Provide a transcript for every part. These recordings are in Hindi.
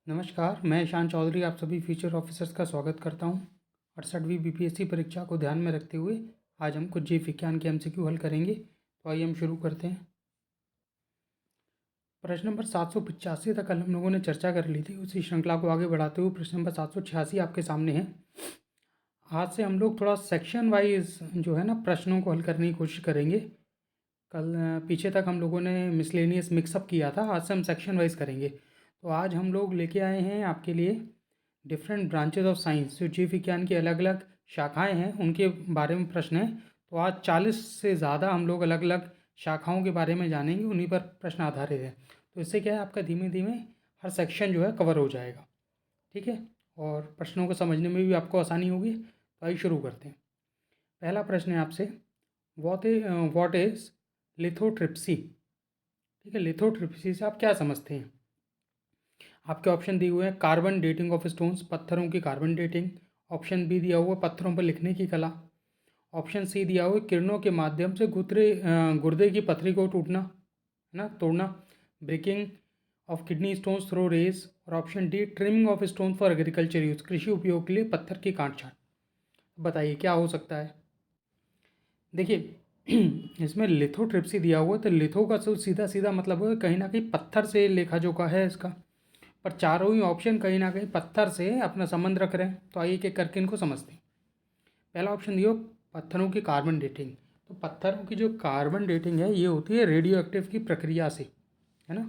नमस्कार, मैं ईशान चौधरी आप सभी फ्यूचर ऑफिसर्स का स्वागत करता हूं। 68वीं बीपीएससी परीक्षा को ध्यान में रखते हुए आज हम कुछ जीव विज्ञान के एमसीक्यू हल करेंगे। तो आइए हम शुरू करते हैं। प्रश्न नंबर 785 तक कल हम लोगों ने चर्चा कर ली थी। उसी श्रृंखला को आगे बढ़ाते हुए प्रश्न नंबर 786 आपके सामने है। आज से हम लोग थोड़ा सेक्शन वाइज जो है ना प्रश्नों को हल करने की कोशिश करेंगे। कल पीछे तक हम लोगों ने मिसलेनियस मिक्सअप किया था, आज से हम सेक्शन वाइज करेंगे। तो आज हम लोग लेके आए हैं आपके लिए डिफरेंट ब्रांचेज ऑफ साइंस, जो जीव विज्ञान की अलग अलग शाखाएं हैं उनके बारे में प्रश्न हैं। तो आज 40 से ज़्यादा हम लोग अलग अलग शाखाओं के बारे में जानेंगे, उन्हीं पर प्रश्न आधारित है। तो इससे क्या है, आपका धीमे धीमे हर सेक्शन जो है कवर हो जाएगा। ठीक है, और प्रश्नों को समझने में भी आपको आसानी होगी। तो आइए शुरू करते हैं। पहला प्रश्न है आपसे, वॉट इज़ लिथोट्रिप्सी। ठीक है, लिथोट्रिप्सी से आप क्या समझते हैं। आपके ऑप्शन दिए हुए हैं, कार्बन डेटिंग ऑफ स्टोन्स, पत्थरों की कार्बन डेटिंग। ऑप्शन बी दिया हुआ पत्थरों पर लिखने की कला। ऑप्शन सी दिया हुआ किरणों के माध्यम से गुर्दे की पथरी को टूटना, है ना, तोड़ना, breaking of kidney stones through rays. और option D trimming of stone for agriculture use, कृषि उपयोग के लिए पत्थर की काट छाँट। बताइए क्या हो सकता है। देखिए इसमें लिथोट्रिप्सी दिया हुआ है, तो लिथो का तो सीधा सीधा मतलब है कहीं ना कहीं पत्थर से लेखा जोखा है इसका। पर चारों ही ऑप्शन कहीं ना कहीं पत्थर से अपना संबंध रख रहे हैं। तो आइए एक करके इनको समझते हैं। पहला ऑप्शन दियो, पत्थरों की कार्बन डेटिंग। तो पत्थरों की जो कार्बन डेटिंग है ये होती है रेडियो एक्टिव की प्रक्रिया से, है ना,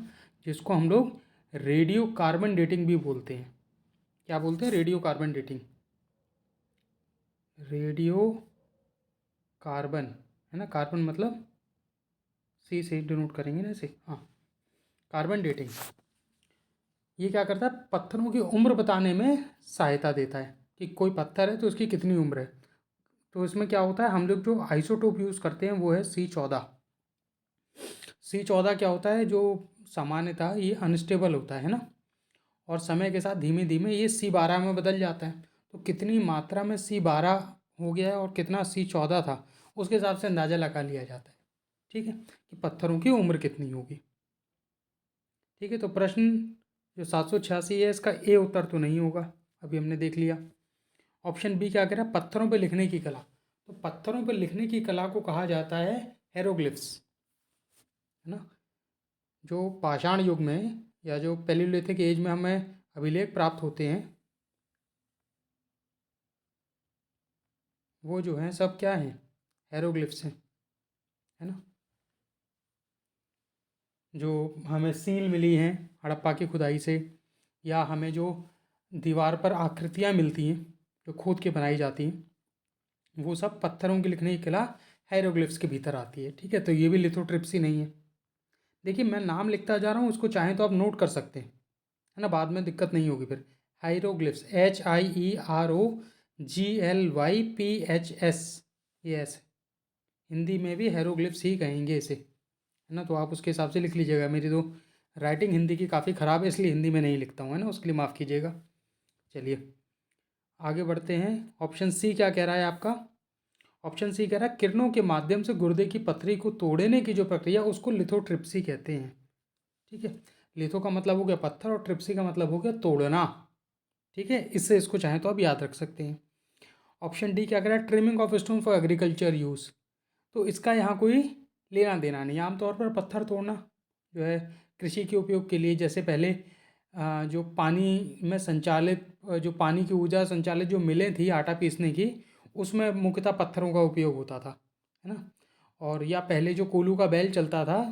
जिसको हम लोग रेडियो कार्बन डेटिंग भी बोलते हैं। क्या बोलते हैं, radio carbon dating. Radio carbon, है ना, कार्बन मतलब सी से डिनोट करेंगे ना इसे, हाँ, कार्बन डेटिंग। ये क्या करता है, पत्थरों की उम्र बताने में सहायता देता है कि कोई पत्थर है तो उसकी कितनी उम्र है। तो इसमें क्या होता है, हम लोग जो आइसोटोप यूज़ करते हैं वो है C14। C14 क्या होता है, जो सामान्यतः ये अनस्टेबल होता है ना, और समय के साथ धीमे धीमे ये C12 में बदल जाता है। तो कितनी मात्रा में C12 हो गया है और कितना C14 था, उसके हिसाब से अंदाज़ा लगा लिया जाता है। ठीक है, कि पत्थरों की उम्र कितनी होगी। ठीक है, तो प्रश्न जो 786 है इसका ए उत्तर तो नहीं होगा, अभी हमने देख लिया। ऑप्शन बी क्या कह रहा है, पत्थरों पर लिखने की कला। तो पत्थरों पर लिखने की कला को कहा जाता है हेरोग्लिफ्स, है ना। जो पाषाण युग में या जो पैलियोलिथिक एज में हमें अभिलेख प्राप्त होते हैं वो जो हैं सब क्या हैं, हेरोग्लिफ्स हैं, है ना। जो हमें सील मिली हैं हड़प्पा की खुदाई से, या हमें जो दीवार पर आकृतियाँ मिलती हैं जो खोद के बनाई जाती हैं, वो सब पत्थरों की लिखने की कला हायरोग्लिफ्स के भीतर आती है। ठीक है, तो ये भी लिथोट्रिप्सी नहीं है। देखिए मैं नाम लिखता जा रहा हूँ, उसको चाहें तो आप नोट कर सकते हैं, है ना, बाद में दिक्कत नहीं होगी फिर। हायरोग्लिफ्स, HIEROGLYPHS, ये ऐसे हिंदी में भी हेरोग्लिफ्स ही कहेंगे इसे, है ना। तो आप उसके हिसाब से लिख लीजिएगा। मेरी तो राइटिंग हिंदी की काफ़ी ख़राब है, इसलिए हिंदी में नहीं लिखता हूँ, है ना, उसके लिए माफ़ कीजिएगा। चलिए आगे बढ़ते हैं। ऑप्शन सी क्या कह रहा है आपका, ऑप्शन सी कह रहा है किरणों के माध्यम से गुर्दे की पथरी को तोड़ने की जो प्रक्रिया उसको लिथोट्रिप्सी कहते हैं। ठीक है, लिथो का मतलब हो गया पत्थर और ट्रिप्सी का मतलब हो गया तोड़ना। ठीक है, इससे इसको चाहें तो आप याद रख सकते हैं। ऑप्शन डी क्या कह रहा है, trimming of stone for agriculture use. तो इसका यहाँ कोई लेना देना नहीं। आमतौर पर पत्थर तोड़ना जो है कृषि के उपयोग के लिए, जैसे पहले जो पानी में संचालित जो पानी की ऊर्जा संचालित जो मिलें थी आटा पीसने की, उसमें मुख्यतः पत्थरों का उपयोग होता था, है ना। और या पहले जो कोलू का बैल चलता था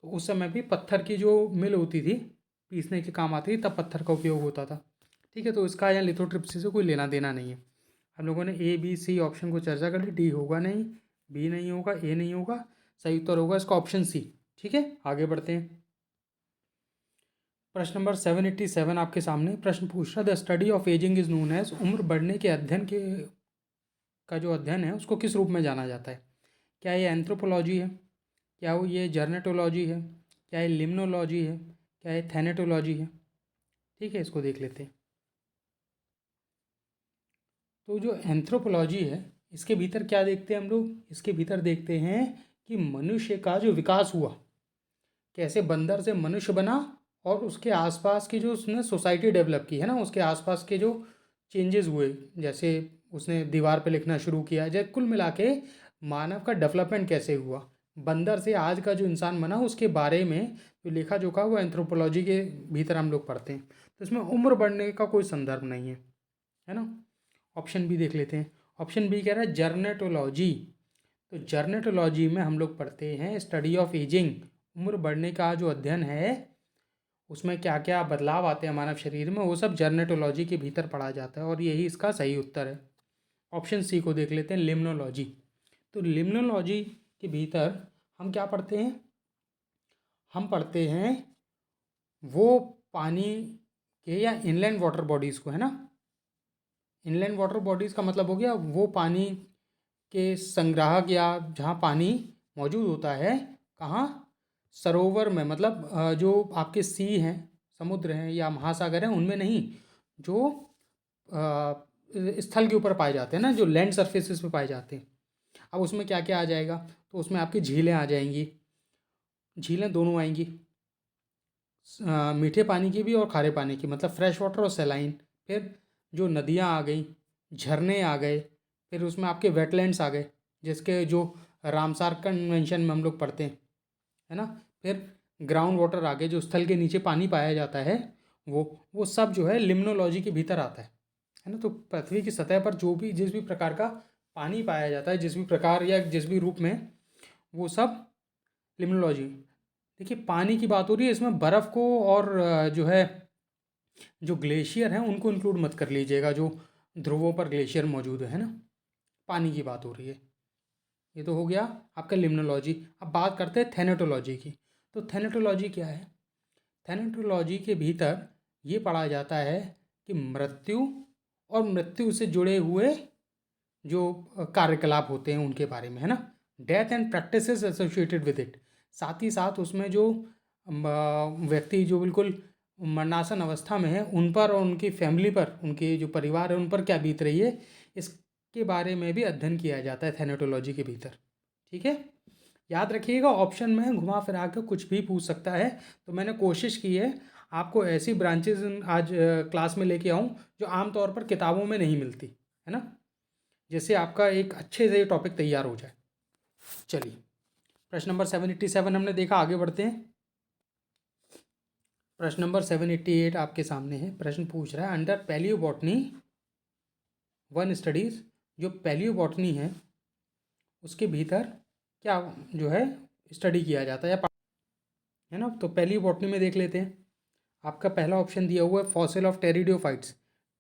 तो उस समय भी पत्थर की जो मिल होती थी पीसने के काम आती थी, तब पत्थर का उपयोग होता था। ठीक है, तो इसका यहाँ लिथोट्रिप्सी से कोई लेना देना नहीं है। हम लोगों ने ए बी सी ऑप्शन को चर्चा कर ली। डी होगा नहीं, बी नहीं होगा, ए नहीं होगा, सही उत्तर होगा इसका ऑप्शन सी। ठीक है, आगे बढ़ते हैं। प्रश्न नंबर 787 आपके सामने प्रश्न पूछ रहा, the study of ageing is known as, उम्र बढ़ने के अध्ययन के का जो अध्ययन है उसको किस रूप में जाना जाता है। क्या ये एंथ्रोपोलॉजी है, क्या वो ये जर्नेटोलॉजी है, क्या ये लिम्नोलॉजी है, क्या ये थैनेटोलॉजी है। ठीक है, इसको देख लेते हैं। तो जो एंथ्रोपोलॉजी है इसके भीतर क्या देखते हैं हम लोग, इसके भीतर देखते हैं कि मनुष्य का जो विकास हुआ, कैसे बंदर से मनुष्य बना और उसके आसपास की जो उसने सोसाइटी डेवलप की है ना, उसके आसपास के जो चेंजेस हुए, जैसे उसने दीवार पे लिखना शुरू किया, जैसे कुल मिला के मानव का डेवलपमेंट कैसे हुआ, बंदर से आज का जो इंसान बना उसके बारे में जो लेखा जोखा वो एंथ्रोपोलॉजी के भीतर हम लोग पढ़ते हैं। तो इसमें उम्र बढ़ने का कोई संदर्भ नहीं है ना। ऑप्शन बी देख लेते हैं। ऑप्शन बी कह रहा है जर्नेटोलॉजी। तो जर्नेटोलॉजी में हम लोग पढ़ते हैं स्टडी ऑफ एजिंग, उम्र बढ़ने का जो अध्ययन है, उसमें क्या क्या बदलाव आते हैं मानव शरीर में, वो सब जर्नेटोलॉजी के भीतर पढ़ा जाता है और यही इसका सही उत्तर है। ऑप्शन सी को देख लेते हैं, लिम्नोलॉजी। तो लिम्नोलॉजी के भीतर हम क्या पढ़ते हैं, हम पढ़ते हैं वो पानी के या इनलैंड वाटर बॉडीज़ को, है ना। इनलैंड वाटर बॉडीज़ का मतलब हो गया वो पानी के संग्राहक या जहाँ पानी मौजूद होता है, कहाँ, सरोवर में, मतलब जो आपके सी हैं, समुद्र हैं या महासागर हैं, उनमें नहीं, जो स्थल के ऊपर पाए जाते हैं ना, जो लैंड सरफेसेस पे पाए जाते हैं। अब उसमें क्या क्या आ जाएगा, तो उसमें आपकी झीलें आ जाएंगी, झीलें दोनों आएंगी, मीठे पानी की भी और खारे पानी की, मतलब फ्रेश वाटर और सैलाइन। फिर जो नदियाँ आ गई, झरने आ गए, फिर उसमें आपके वेटलैंड्स आ गए, जिसके जो रामसार कन्वेंशन में हम लोग पढ़ते हैं, है ना। फिर ग्राउंड वाटर आ गए, जो स्थल के नीचे पानी पाया जाता है, वो सब जो है लिम्नोलॉजी के भीतर आता है ना। तो पृथ्वी की सतह पर जो भी जिस भी प्रकार का पानी पाया जाता है, जिस भी प्रकार या जिस भी रूप में, वो सब लिम्नोलॉजी। देखिए पानी की बात हो रही है, इसमें बर्फ़ को और जो है जो ग्लेशियर हैं उनको इंक्लूड मत कर लीजिएगा, जो ध्रुवों पर ग्लेशियर मौजूद है ना। पानी की बात हो रही है। ये तो हो गया आपका लिम्नोलॉजी। अब बात करते हैं थैनेटोलॉजी की। तो थैनेटोलॉजी क्या है? थैनेटोलॉजी के भीतर ये पढ़ा जाता है कि मृत्यु और मृत्यु से जुड़े हुए जो कार्यकलाप होते हैं उनके बारे में, है ना। Death and practices associated with it. साथ ही साथ उसमें जो व्यक्ति जो बिल्कुल मरणासन अवस्था में है, उन पर और उनकी फैमिली पर, उनके जो परिवार है उन पर क्या बीत रही है, इसके बारे में भी अध्ययन किया जाता है थैनेटोलॉजी के भीतर। ठीक है, याद रखिएगा ऑप्शन में घुमा फिरा कर कुछ भी पूछ सकता है। तो मैंने कोशिश की है आपको ऐसी ब्रांचेज आज क्लास में लेके आऊँ जो आमतौर पर किताबों में नहीं मिलती, है ना, जिससे आपका एक अच्छे से टॉपिक तैयार हो जाए। चलिए, प्रश्न नंबर 787 हमने देखा, आगे बढ़ते हैं। प्रश्न नंबर 788 आपके सामने है। प्रश्न पूछ रहा है under palaeobotany one studies, जो पैलियो बॉटनी है उसके भीतर क्या जो है स्टडी किया जाता है या है ना। तो पैलियो बॉटनी में देख लेते हैं। आपका पहला ऑप्शन दिया हुआ है फॉसिल ऑफ टेरिडोफाइट्स,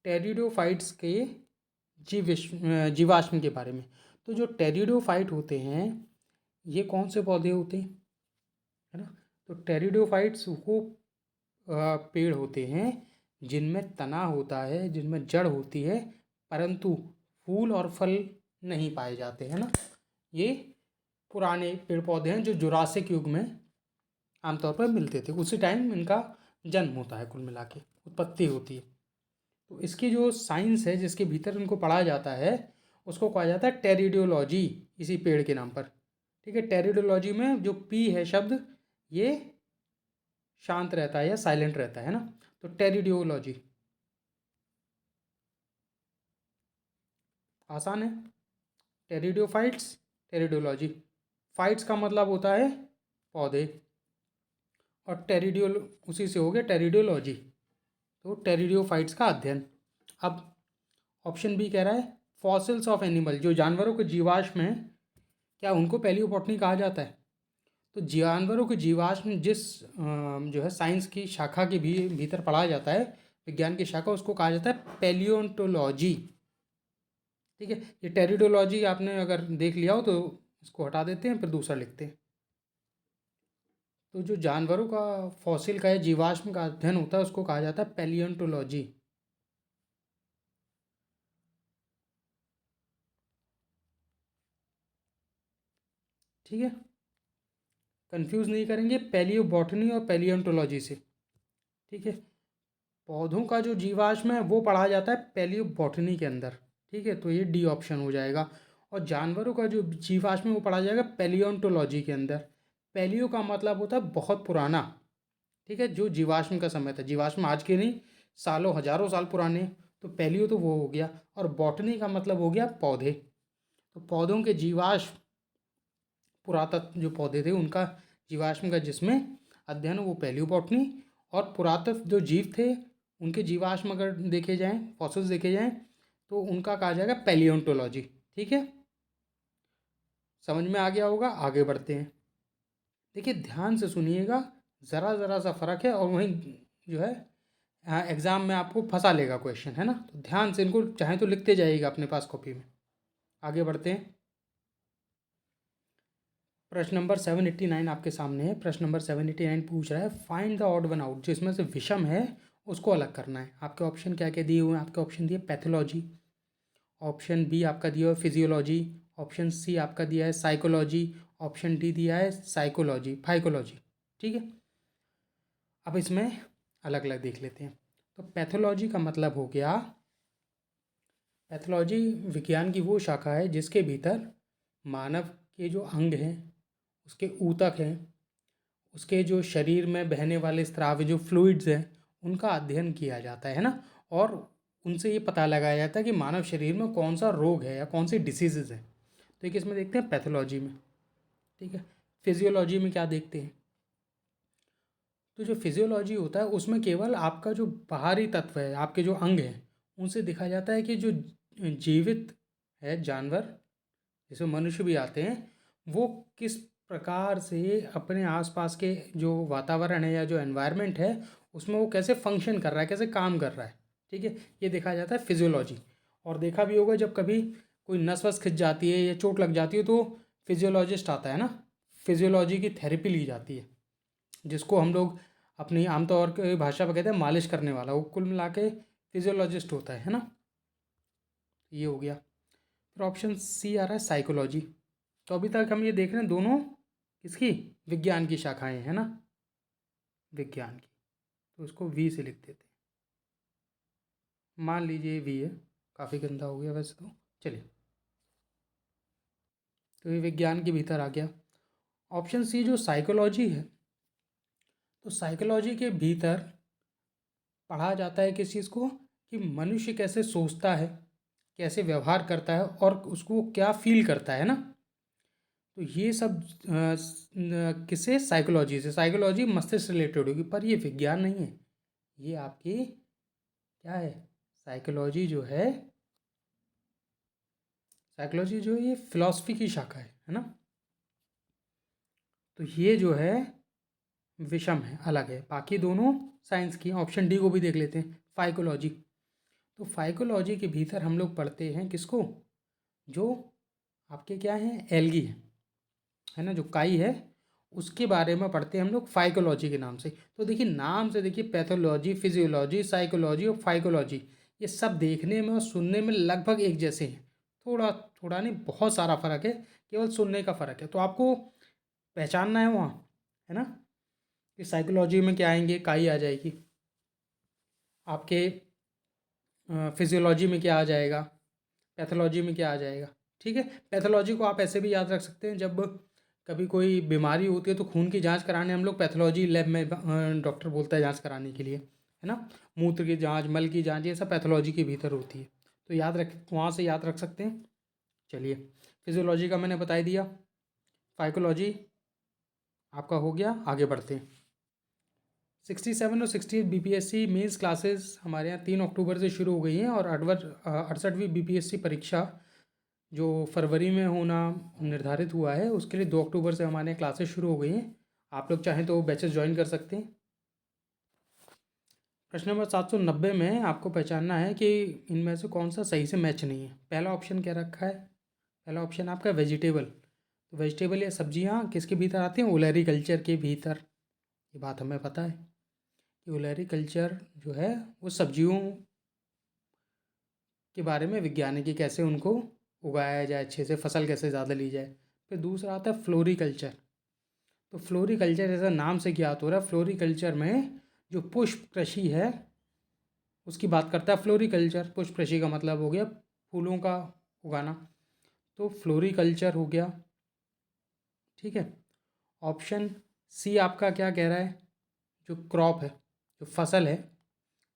टेरिडोफाइट्स के जीवाश्म के बारे में। तो जो टेरिडोफाइट होते हैं ये कौन से पौधे होते हैं, है ना। तो टेरिडोफाइट्स वो पेड़ होते हैं जिनमें तना होता है, जिनमें जड़ होती है, परंतु फूल और फल नहीं पाए जाते, हैं ना। ये पुराने पेड़ पौधे हैं जो जुरासिक युग में आमतौर पर मिलते थे, उसी टाइम इनका जन्म होता है, कुल मिला के उत्पत्ति होती है। तो इसकी जो साइंस है जिसके भीतर इनको पढ़ा जाता है उसको कहा जाता है टेरिडोलॉजी, इसी पेड़ के नाम पर। ठीक है, टेरिडोलॉजी में जो पी है शब्द ये शांत रहता है या साइलेंट रहता है ना। तो टेरिडोलॉजी आसान है। टेरिडोफाइट्स, टेरिडोलॉजी, फाइट्स का मतलब होता है पौधे, और टेरिडियोल उसी से हो गया टेरिडोलॉजी, तो टेरिडियोफाइट्स का अध्ययन। अब ऑप्शन बी कह रहा है फॉसिल्स ऑफ एनिमल, जो जानवरों के जीवाश्म हैं, क्या उनको पैलियोबॉटनी कहा जाता है? तो जानवरों के जीवाश्म जिस जो है साइंस की शाखा के भी भीतर पढ़ा जाता है, विज्ञान की शाखा, उसको कहा जाता है पैलियोंटोलॉजी। ठीक है, ये टेरिडोलॉजी आपने अगर देख लिया हो तो इसको हटा देते हैं, फिर दूसरा लिखते हैं। तो जो जानवरों का फॉसिल का या जीवाश्म का अध्ययन होता है उसको कहा जाता है पैलियोंटोलॉजी। ठीक है, कंफ्यूज नहीं करेंगे पैलियो बॉटनी और पैलियोंटोलॉजी से। ठीक है, पौधों का जो जीवाश्म है वो पढ़ा जाता है पैलियो बॉटनी के अंदर। ठीक है, तो ये डी ऑप्शन हो जाएगा। और जानवरों का जो जीवाश्म है वो पढ़ा जाएगा पैलियोंटोलॉजी के अंदर। पैलियो का मतलब होता है बहुत पुराना। ठीक है, जो जीवाश्म का समय था, जीवाश्म आज के नहीं, सालों हजारों साल पुराने, तो पैलियो तो वो हो गया। और बॉटनी का मतलब हो गया पौधे, तो पौधों के जीवाश्म, पुरातत्व जो पौधे थे उनका जीवाश्म का जिसमें अध्ययन वो पैलियो बॉटनी, और पुरातत्व जो जीव थे उनके जीवाश्म अगर देखे जाएं, फॉसिल्स देखे जाएं, तो उनका कहा जाएगा पैलियोंटोलॉजी। ठीक है, समझ में आ गया होगा, आगे बढ़ते हैं। देखिए ध्यान से सुनिएगा, ज़रा ज़रा सा फ़र्क है और वहीं जो है एग्ज़ाम में आपको फंसा लेगा क्वेश्चन, है ना। तो ध्यान से इनको चाहे तो लिखते जाइएगा अपने पास कॉपी में। आगे बढ़ते हैं। प्रश्न नंबर 789 आपके सामने है। प्रश्न नंबर 789 पूछ रहा है find the odd one out, जिसमें से विषम है उसको अलग करना है। आपके ऑप्शन क्या क्या दिए हुए हैं? आपके ऑप्शन दिए पैथोलॉजी, ऑप्शन बी आपका दिया हुआ फिजियोलॉजी, ऑप्शन सी आपका दिया है साइकोलॉजी, ऑप्शन डी दिया है साइकोलॉजी फाइकोलॉजी। ठीक है, अब इसमें अलग अलग देख लेते हैं। तो पैथोलॉजी का मतलब हो गया, पैथोलॉजी विज्ञान की वो शाखा है जिसके भीतर मानव के जो अंग हैं, उसके ऊतक हैं, उसके जो शरीर में बहने वाले स्राव जो फ्लूइड्स हैं उनका अध्ययन किया जाता है ना। और उनसे ये पता लगाया जाता है कि मानव शरीर में कौन सा रोग है या कौन सी डिसीजेज हैं। तो एक इसमें देखते हैं पैथोलॉजी में। ठीक है, फिजियोलॉजी में क्या देखते हैं? तो जो फिजियोलॉजी होता है उसमें केवल आपका जो बाहरी तत्व है, आपके जो अंग हैं, उनसे देखा जाता है कि जो जीवित है जानवर, जिसमें मनुष्य भी आते हैं, वो किस प्रकार से अपने आसपास के जो वातावरण है या जो एनवायरनमेंट है उसमें वो कैसे फंक्शन कर रहा है, कैसे काम कर रहा है। ठीक है, ये देखा जाता है फिजियोलॉजी। और देखा भी होगा जब कभी कोई नस वस खिंच जाती है या चोट लग जाती है तो फिजियोलॉजिस्ट आता है ना, फिजियोलॉजी की थेरेपी ली जाती है, जिसको हम लोग अपनी आमतौर की भाषा में कहते हैं मालिश करने वाला, वो कुल मिला के फिजियोलॉजिस्ट होता है ना। ये हो गया। फिर ऑप्शन सी आ रहा है साइकोलॉजी। तो अभी तक हम ये देख रहे हैं दोनों किसकी, विज्ञान की शाखाएं हैं ना, विज्ञान की। तो उसको वी से लिख देते हैं, मान लीजिए वी है, काफ़ी गंदा हो गया वैसे तो, चलिए। तो ये विज्ञान के भीतर आ गया। ऑप्शन सी जो साइकोलॉजी है, तो साइकोलॉजी के भीतर पढ़ा जाता है किस चीज़ को, कि मनुष्य कैसे सोचता है, कैसे व्यवहार करता है और उसको क्या फील करता है ना। तो ये सब किससे, साइकोलॉजी से। साइकोलॉजी मस्तिष्क से रिलेटेड होगी, पर ये विज्ञान नहीं है, ये आपकी क्या है, साइकोलॉजी जो है, साइकोलॉजी जो है ये फिलॉसफी की शाखा है ना। तो ये जो है विषम है, अलग है, बाकी दोनों साइंस की। ऑप्शन डी को भी देख लेते हैं, फाइकोलॉजी। तो फाइकोलॉजी के भीतर हम लोग पढ़ते हैं किसको, जो आपके क्या हैं, एल्गी है ना, जो काई है, उसके बारे में पढ़ते हैं हम लोग फाइकोलॉजी के नाम से। तो देखिए नाम से देखिए, पैथोलॉजी, फिजियोलॉजी, साइकोलॉजी और फाइकोलॉजी, ये सब देखने में और सुनने में लगभग एक जैसे हैं। थोड़ा थोड़ा नहीं, बहुत सारा फ़र्क है, केवल सुनने का फ़र्क है। तो आपको पहचानना है वहाँ, है ना, कि साइकोलॉजी में क्या आएंगे, काई आ जाएगी, आपके फिजियोलॉजी में क्या आ जाएगा, पैथोलॉजी में क्या आ जाएगा। ठीक है, पैथोलॉजी को आप ऐसे भी याद रख सकते हैं, जब कभी कोई बीमारी होती है तो खून की जांच कराने हम लोग पैथोलॉजी लैब में डॉक्टर बोलता है जांच कराने के लिए, है ना। मूत्र की जांच, मल की जांच, ये सब पैथोलॉजी के भीतर होती है। तो याद रख, वहाँ से याद रख सकते हैं। चलिए, फिजियोलॉजी का मैंने बता दिया, फाइकोलॉजी आपका हो गया। आगे बढ़ते हैं। 67 और 68 BPSC मेंस क्लासेस हमारे यहाँ 3 अक्टूबर से शुरू हो गई हैं, और 68वीं BPSC परीक्षा जो फरवरी में होना निर्धारित हुआ है, उसके लिए 2 अक्टूबर से हमारे यहाँ क्लासेस शुरू हो गई हैं। आप लोग चाहें तो बैचेस ज्वाइन कर सकते हैं। प्रश्न नंबर 790 में आपको पहचानना है कि इनमें से कौन सा सही से मैच नहीं है। पहला ऑप्शन क्या रखा है, पहला ऑप्शन आपका वेजिटेबल। तो वेजिटेबल या सब्जियां किसके भीतर आती हैं, ओलेरी कल्चर के भीतर। ये बात हमें पता है कि ओलेरी कल्चर जो है वो सब्जियों के बारे में विज्ञान है, कि कैसे उनको उगाया जाए अच्छे से, फसल कैसे ज़्यादा ली जाए। फिर दूसरा आता है फ्लोरिकल्चर। तो फ्लोरिकल्चर जैसा नाम से ज्ञात हो रहा है, फ्लोरिकल्चर में जो पुष्प कृषि है उसकी बात करता है फ्लोरिकल्चर। पुष्प कृषि का मतलब हो गया फूलों का उगाना, तो फ्लोरिकल्चर हो गया। ठीक है, ऑप्शन सी आपका क्या कह रहा है, जो क्रॉप है, जो फसल है,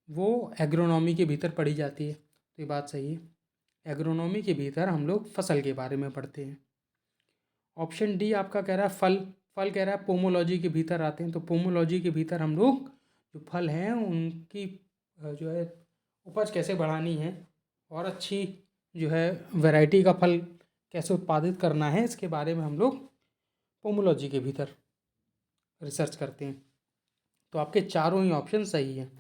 वो एग्रोनॉमी के भीतर पढ़ी जाती है। तो ये बात सही है, एग्रोनॉमी के भीतर हम लोग फसल के बारे में पढ़ते हैं। ऑप्शन डी आपका कह रहा है फल, फल कह रहा है पोमोलॉजी के भीतर आते हैं। तो पोमोलॉजी के भीतर हम लोग जो फल हैं उनकी जो है उपज कैसे बढ़ानी है और अच्छी जो है वैरायटी का फल कैसे उत्पादित करना है, इसके बारे में हम लोग पोमोलॉजी के भीतर रिसर्च करते हैं। तो आपके चारों ही ऑप्शन सही हैं।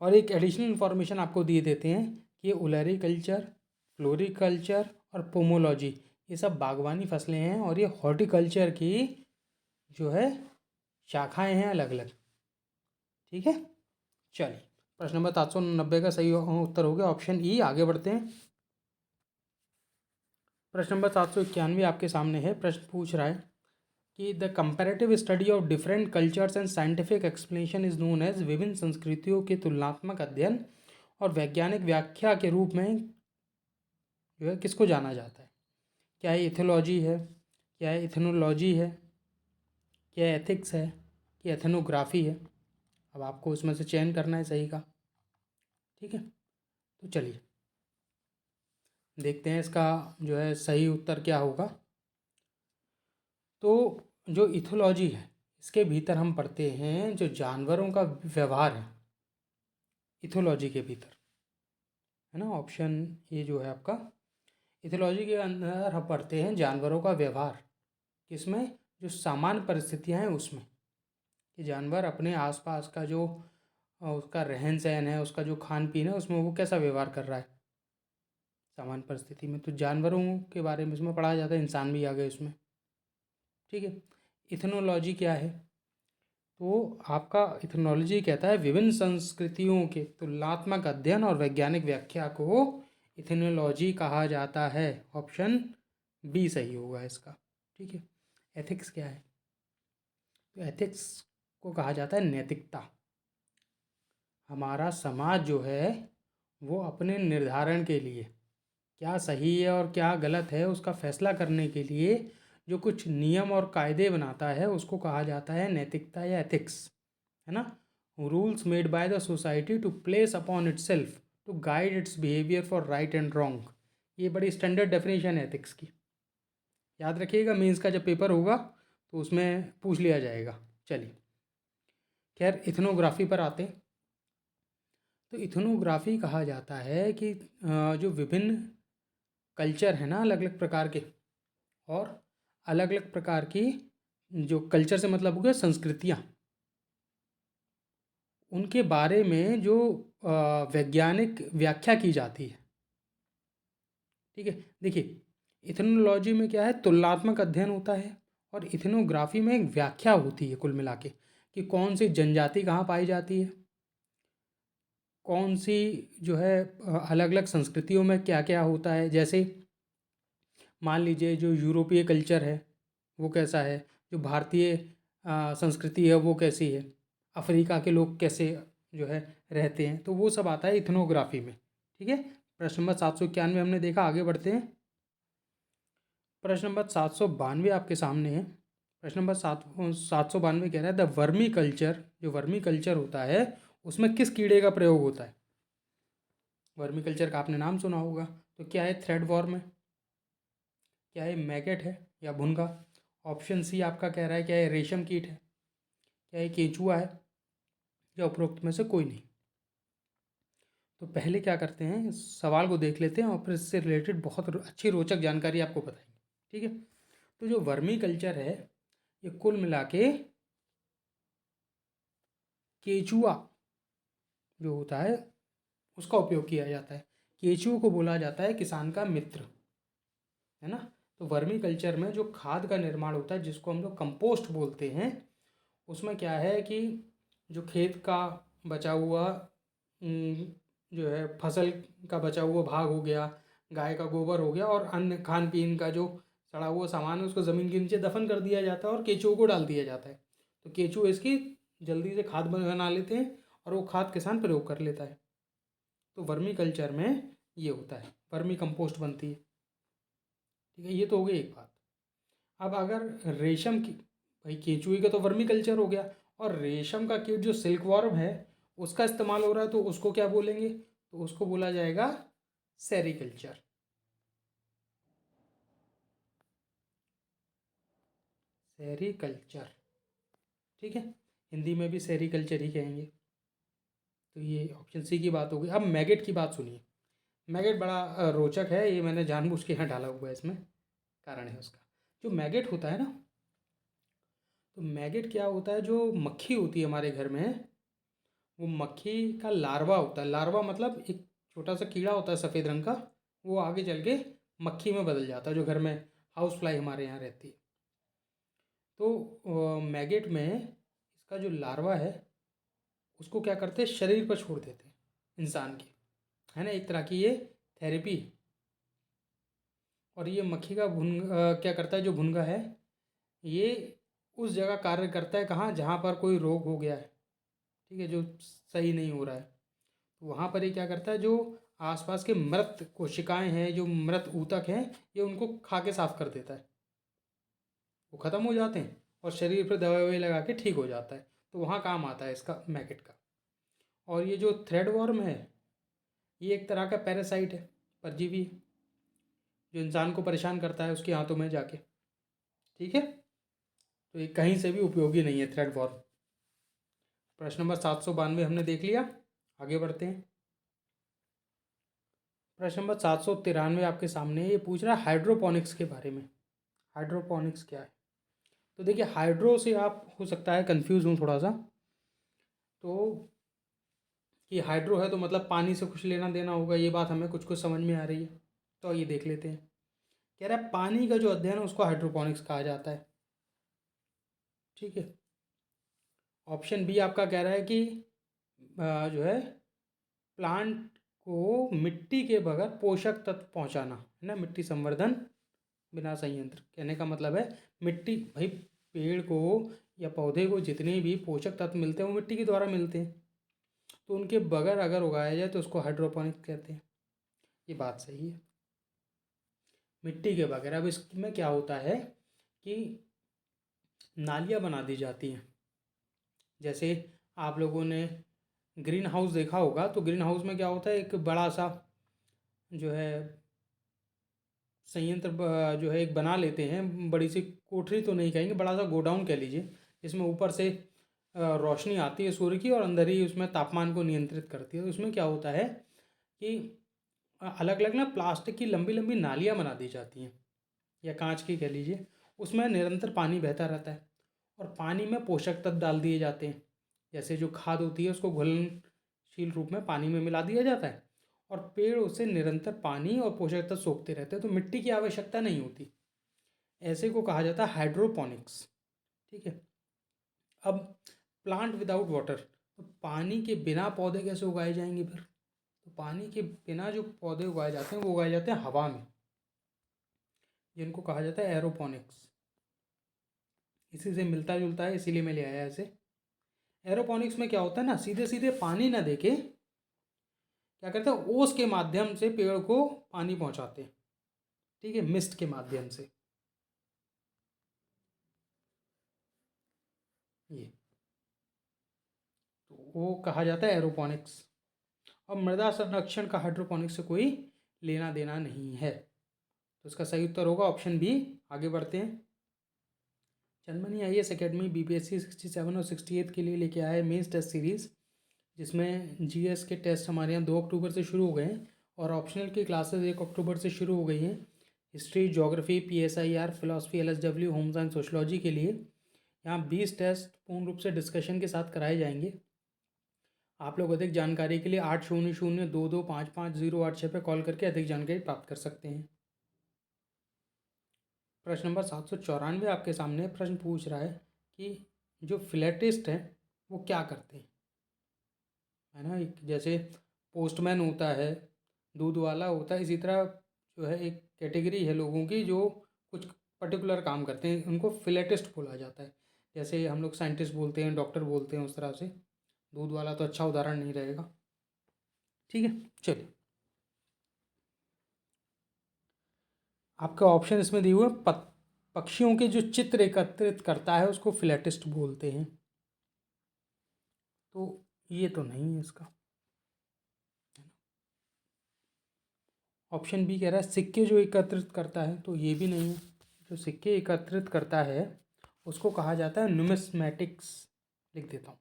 और एक एडिशनल इन्फॉर्मेशन आपको दिए देते हैं कि ओलेरीकल्चर, फ्लोरिकल्चर और पोमोलॉजी ये सब बागवानी फसलें हैं और ये हॉर्टिकल्चर की जो है शाखाएं हैं अलग अलग। ठीक है, चलिए प्रश्न नंबर 790 का सही उत्तर हो गया ऑप्शन ई। आगे बढ़ते हैं। प्रश्न नंबर 791 आपके सामने है। प्रश्न पूछ रहा है कि the comparative study of different cultures and scientific explanation is known as, विभिन्न संस्कृतियों के तुलनात्मक अध्ययन और वैज्ञानिक व्याख्या के रूप में जो है किसको जाना जाता है? क्या ये इथोलॉजी है, क्या ये इथनोलॉजी है, क्या एथिक्स है, क्या एथनोग्राफी है? अब आपको इसमें से चयन करना है सही का। ठीक है, तो चलिए देखते हैं इसका जो है सही उत्तर क्या होगा। तो जो इथोलॉजी है इसके भीतर हम पढ़ते हैं जो जानवरों का व्यवहार है, इथोलॉजी के भीतर, है ना। ऑप्शन ये जो है आपका, इथोलॉजी के अंदर हम पढ़ते हैं जानवरों का व्यवहार। किसमें? जो सामान्य परिस्थितियां हैं उसमें, कि जानवर अपने आसपास का जो उसका रहन सहन है, उसका जो खान पीन है, उसमें वो कैसा व्यवहार कर रहा है सामान्य परिस्थिति में। तो जानवरों के बारे में इसमें पढ़ा जाता है, इंसान भी आ गए इसमें। ठीक है, इथनोलॉजी क्या है? तो आपका इथनोलॉजी कहता है विभिन्न संस्कृतियों के तुलनात्मक अध्ययन और वैज्ञानिक व्याख्या को इथनोलॉजी कहा जाता है। ऑप्शन बी सही होगा इसका। ठीक है, एथिक्स क्या है? तो एथिक्स को कहा जाता है नैतिकता। हमारा समाज जो है वो अपने निर्धारण के लिए क्या सही है और क्या गलत है उसका फैसला करने के लिए जो कुछ नियम और कायदे बनाता है उसको कहा जाता है नैतिकता या एथिक्स, है ना। Rules made by the society to place upon itself to guide its behaviour for right and wrong. ये बड़ी स्टैंडर्ड डेफिनेशन है एथिक्स की, याद रखिएगा मेंस का जब पेपर होगा तो उसमें पूछ लिया जाएगा। चलिए खैर इथनोग्राफी पर आते हैं। तो इथनोग्राफी कहा जाता है कि जो विभिन्न कल्चर है ना अलग अलग प्रकार के, और अलग अलग प्रकार की जो कल्चर से मतलब हो गया संस्कृतियाँ, उनके बारे में जो वैज्ञानिक व्याख्या की जाती है। ठीक है, देखिए इथनोलॉजी में क्या है, तुलनात्मक अध्ययन होता है, और इथनोग्राफी में एक व्याख्या होती है कुल मिला के कि कौन सी जनजाति कहाँ पाई जाती है, कौन सी जो है अलग अलग संस्कृतियों में क्या क्या होता है। जैसे मान लीजिए जो यूरोपीय कल्चर है वो कैसा है, जो भारतीय संस्कृति है वो कैसी है, अफ्रीका के लोग कैसे जो है रहते हैं, तो वो सब आता है इथनोग्राफी में। ठीक है, प्रश्न नंबर 791 हमने देखा। आगे बढ़ते हैं। प्रश्न नंबर 792 आपके सामने है। प्रश्न नंबर 792 कह रहा है द वर्मी कल्चर, जो वर्मी कल्चर होता है उसमें किस कीड़े का प्रयोग होता है? वर्मी कल्चर का आपने नाम सुना होगा। तो क्या है थ्रेड वॉर्म है, क्या है मैगेट है या भुनगा? ऑप्शन सी आपका कह रहा है क्या है रेशम कीट है, क्या है केंचुआ है, या उपरोक्त में से कोई नहीं? तो पहले क्या करते हैं सवाल को देख लेते हैं और फिर इससे रिलेटेड बहुत अच्छी रोचक जानकारी आपको बताएंगे। ठीक है, तो जो वर्मी कल्चर है ये कुल मिला के केचुआ जो होता है उसका उपयोग किया जाता है। केचुए को बोला जाता है किसान का मित्र, है ना। तो वर्मी कल्चर में जो खाद का निर्माण होता है जिसको हम लोग कंपोस्ट बोलते हैं, उसमें क्या है कि जो खेत का बचा हुआ जो है फसल का बचा हुआ भाग हो गया, गाय का गोबर हो गया, और अन्य खान पीन का जो सड़ा हुआ सामान है उसको ज़मीन के नीचे दफन कर दिया जाता है और केचुओं को डाल दिया जाता है। तो केचुए इसकी जल्दी से खाद बना लेते हैं और वो खाद किसान प्रयोग कर लेता है। तो वर्मी कल्चर में ये होता है, वर्मी कंपोस्ट बनती है। ठीक है, ये तो हो गई एक बात। अब अगर रेशम की, भाई केंचुए का तो वर्मी कल्चर हो गया, और रेशम का कीट जो सिल्क वॉर्म है उसका इस्तेमाल हो रहा है, तो उसको क्या बोलेंगे? तो उसको बोला जाएगा सेरीकल्चर। सेरीकल्चर, ठीक है, हिंदी में भी सेरीकल्चर ही कहेंगे। तो ये ऑप्शन सी की बात हो गई। अब मैगेट की बात सुनिए। मैगेट बड़ा रोचक है, ये मैंने जानबूझ के यहाँ डाला हुआ है, इसमें कारण है उसका। जो मैगेट होता है ना, तो मैगेट क्या होता है? जो मक्खी होती है हमारे घर में, वो मक्खी का लार्वा होता है। लार्वा मतलब एक छोटा सा कीड़ा होता है सफ़ेद रंग का, वो आगे चल के मक्खी में बदल जाता है, जो घर में हाउस फ्लाई हमारे यहाँ रहती है। तो मैगेट में इसका जो लार्वा है उसको क्या करते हैं, शरीर पर छोड़ देते हैं इंसान के, है ना, एक तरह की ये थेरेपी। और ये मक्खी का क्या करता है, जो भुनगा है, ये उस जगह कार्य करता है कहाँ, जहाँ पर कोई रोग हो गया है, ठीक है, जो सही नहीं हो रहा है, तो वहाँ पर ये क्या करता है, जो आसपास के मृत कोशिकाएं हैं, जो मृत ऊतक हैं, ये उनको खा के साफ कर देता है, वो ख़त्म हो जाते हैं और शरीर पर दवाई ववाई लगा के ठीक हो जाता है। तो वहाँ काम आता है इसका, मैगेट का। और ये जो थ्रेड वर्म है, ये एक तरह का पैरासाइट है, परजीवी है, जो इंसान को परेशान करता है उसके हाथों में जाके, ठीक है। तो ये कहीं से भी उपयोगी नहीं है थ्रेड वर्म। प्रश्न नंबर 792 हमने देख लिया, आगे बढ़ते हैं। प्रश्न नंबर 793 आपके सामने है, ये पूछ रहा है हाइड्रोपोनिक्स के बारे में। हाइड्रोपोनिक्स क्या है? तो देखिए, हाइड्रो से आप हो सकता है कंफ्यूज हूँ थोड़ा सा, तो कि हाइड्रो है तो मतलब पानी से कुछ लेना देना होगा, ये बात हमें कुछ कुछ समझ में आ रही है। तो ये देख लेते हैं। कह रहा है पानी का जो अध्ययन है उसको हाइड्रोपोनिक्स कहा जाता है, ठीक है। ऑप्शन बी आपका कह रहा है कि जो है प्लांट को मिट्टी के बगैर पोषक तत्व पहुंचाना, है ना, मिट्टी संवर्धन बिना संयंत्र। कहने का मतलब है मिट्टी, भाई पेड़ को या पौधे को जितने भी पोषक तत्व मिलते हैं वो मिट्टी के द्वारा मिलते हैं, तो उनके बगैर अगर उगाया जाए तो उसको हाइड्रोपोनिक्स कहते हैं। ये बात सही है, मिट्टी के बगैर। अब इसमें क्या होता है कि नालियाँ बना दी जाती हैं। जैसे आप लोगों ने ग्रीन हाउस देखा होगा, तो ग्रीन हाउस में क्या होता है, एक बड़ा सा जो है संयंत्र जो है एक बना लेते हैं, बड़ी सी कोठरी तो नहीं कहेंगे, बड़ा सा गोडाउन कह लीजिए, जिसमें ऊपर से रोशनी आती है सूर्य की और अंदर ही उसमें तापमान को नियंत्रित करती है। तो उसमें क्या होता है कि अलग अलग ना प्लास्टिक की लंबी लंबी नालियाँ बना दी जाती हैं, या कांच की कह लीजिए, उसमें निरंतर पानी बहता रहता है और पानी में पोषक तत्व डाल दिए जाते हैं। जैसे जो खाद होती है उसको घुलनशील रूप में पानी में मिला दिया जाता है और पेड़ उससे निरंतर पानी और पोषक तत्व सोखते रहते हैं, तो मिट्टी की आवश्यकता नहीं होती। ऐसे को कहा जाता है हाइड्रोपोनिक्स, ठीक है। अब प्लांट विदाउट वाटर, तो पानी के बिना पौधे कैसे उगाए जाएंगे फिर? तो पानी के बिना जो पौधे उगाए जाते हैं वो उगाए जाते हैं हवा में, जिनको कहा जाता है एरोपोनिक्स। इसी से मिलता जुलता है, इसीलिए मैं ले आया ऐसे। एरोपोनिक्स में क्या होता है ना, सीधे सीधे पानी ना देके क्या करते हैं, ओस के माध्यम से पेड़ को पानी पहुंचाते हैं, ठीक है, मिस्ट के माध्यम से। ये तो वो कहा जाता है एरोपोनिक्स। अब मृदा संरक्षण का हाइड्रोपोनिक्स से कोई लेना देना नहीं है, तो इसका सही उत्तर होगा ऑप्शन बी। आगे बढ़ते हैं। जनमनी IAS एकेडमी BPSC 67 और 68 के लिए लेके आया है मेंस टेस्ट सीरीज़, जिसमें GS के टेस्ट हमारे यहाँ 2 अक्टूबर से शुरू हो गए हैं और ऑप्शनल की क्लासेस 1 अक्टूबर से शुरू हो गई हैं। History, geography, PSIR, philosophy, LSW, home science, sociology के लिए यहाँ 20 टेस्ट पूर्ण रूप से डिस्कशन के साथ कराए जाएंगे। आप लोग अधिक जानकारी के लिए 800-2255-08 पर कॉल करके अधिक जानकारी प्राप्त कर सकते हैं। प्रश्न नंबर 794 आपके सामने प्रश्न पूछ रहा है कि जो फिलेटिस्ट हैं वो क्या करते हैं, है ना। एक जैसे पोस्टमैन होता है, दूध वाला होता है, इसी तरह जो है एक कैटेगरी है लोगों की जो कुछ पर्टिकुलर काम करते हैं, उनको फिलेटिस्ट बोला जाता है। जैसे हम लोग साइंटिस्ट बोलते हैं, डॉक्टर बोलते हैं, उस तरह से दूध वाला तो अच्छा उदाहरण नहीं रहेगा, ठीक है। चलिए, आपका ऑप्शन इसमें दिए हुए पक्षियों के जो चित्र एकत्रित करता है उसको फिलेटिस्ट बोलते हैं। तो ये तो नहीं है इसका। ऑप्शन बी कह रहा है सिक्के जो एकत्रित करता है, तो ये भी नहीं है। जो सिक्के एकत्रित करता है उसको कहा जाता है न्यूमिस्मैटिक्स। लिख देता हूँ।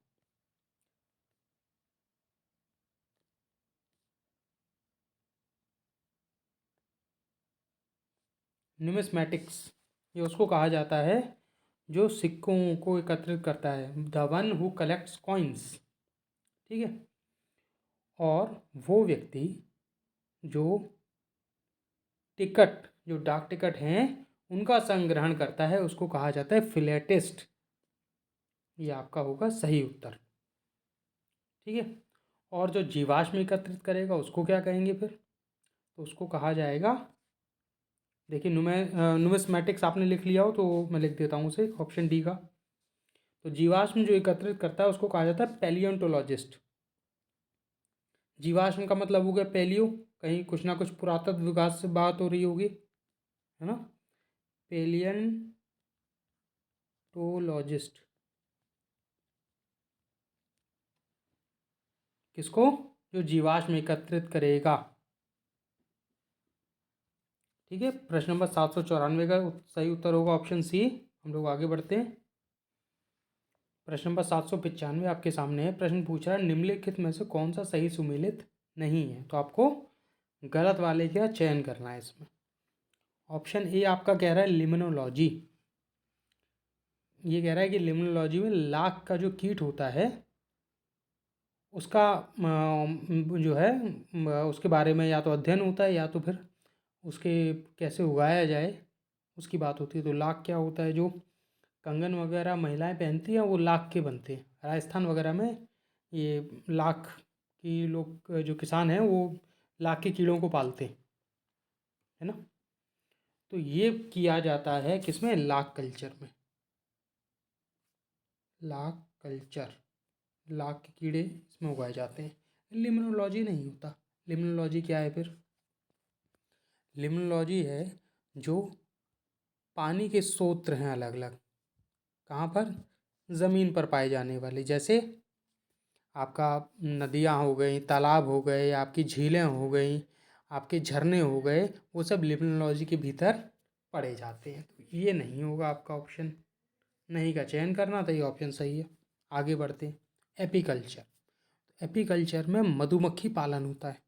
न्यूमिस्मैटिक्स, ये उसको कहा जाता है जो सिक्कों को एकत्रित करता है, the one who collects coins. ठीक है। और वो व्यक्ति जो टिकट, जो डाक टिकट हैं उनका संग्रहण करता है, उसको कहा जाता है फिलेटिस्ट। ये आपका होगा सही उत्तर। ठीक है। और जो जीवाश्म एकत्रित करेगा उसको क्या कहेंगे फिर? तो उसको कहा जाएगा, देखिए न्यूमिस्मैटिक्स आपने लिख लिया हो तो मैं लिख देता हूँ उसे, ऑप्शन डी का। तो जीवाश्म जो एकत्रित करता है उसको कहा जाता है पैलियोंटोलॉजिस्ट। जीवाश्म का मतलब हो गया पैलियो, कहीं कुछ ना कुछ पुरातत्व विकास से बात हो रही होगी, है ना। पैलियंटोलॉजिस्ट किसको? जो जीवाश्म एकत्रित करेगा। ठीक है। प्रश्न नंबर 794 का सही उत्तर होगा ऑप्शन सी। हम लोग आगे बढ़ते हैं। प्रश्न नंबर 795 आपके सामने है। प्रश्न पूछ रहा है निम्नलिखित में से कौन सा सही सुमेलित नहीं है, तो आपको गलत वाले का चयन करना है इसमें। ऑप्शन ए आपका कह रहा है लिम्नोलॉजी। ये कह रहा है कि लिम्नोलॉजी में लाख का जो कीट होता है उसका जो है उसके बारे में या तो अध्ययन होता है या तो फिर उसके कैसे उगाया जाए उसकी बात होती है। तो लाख क्या होता है, जो कंगन वगैरह महिलाएं पहनती हैं वो लाख के बनते हैं। राजस्थान वगैरह में ये लाख की लोग जो किसान हैं वो लाख के कीड़ों को पालते हैं, है ना। तो ये किया जाता है किसमें? लाख कल्चर में। लाख कल्चर, लाख के कीड़े इसमें उगाए जाते हैं। लिम्नोलॉजी नहीं होता। लिम्नोलॉजी क्या है फिर? लिम्नोलॉजी है जो पानी के स्रोत हैं अलग अलग, कहाँ पर? ज़मीन पर पाए जाने वाले, जैसे आपका नदियाँ हो गई, तालाब हो गए, आपकी झीलें हो गई, आपके झरने हो गए, वो सब लिम्नोलॉजी के भीतर पड़े जाते हैं। तो ये नहीं होगा आपका ऑप्शन, नहीं का चयन करना था, ये ऑप्शन सही है। आगे बढ़ते हैं। एपीकल्चर। एपीकल्चर में मधुमक्खी पालन होता है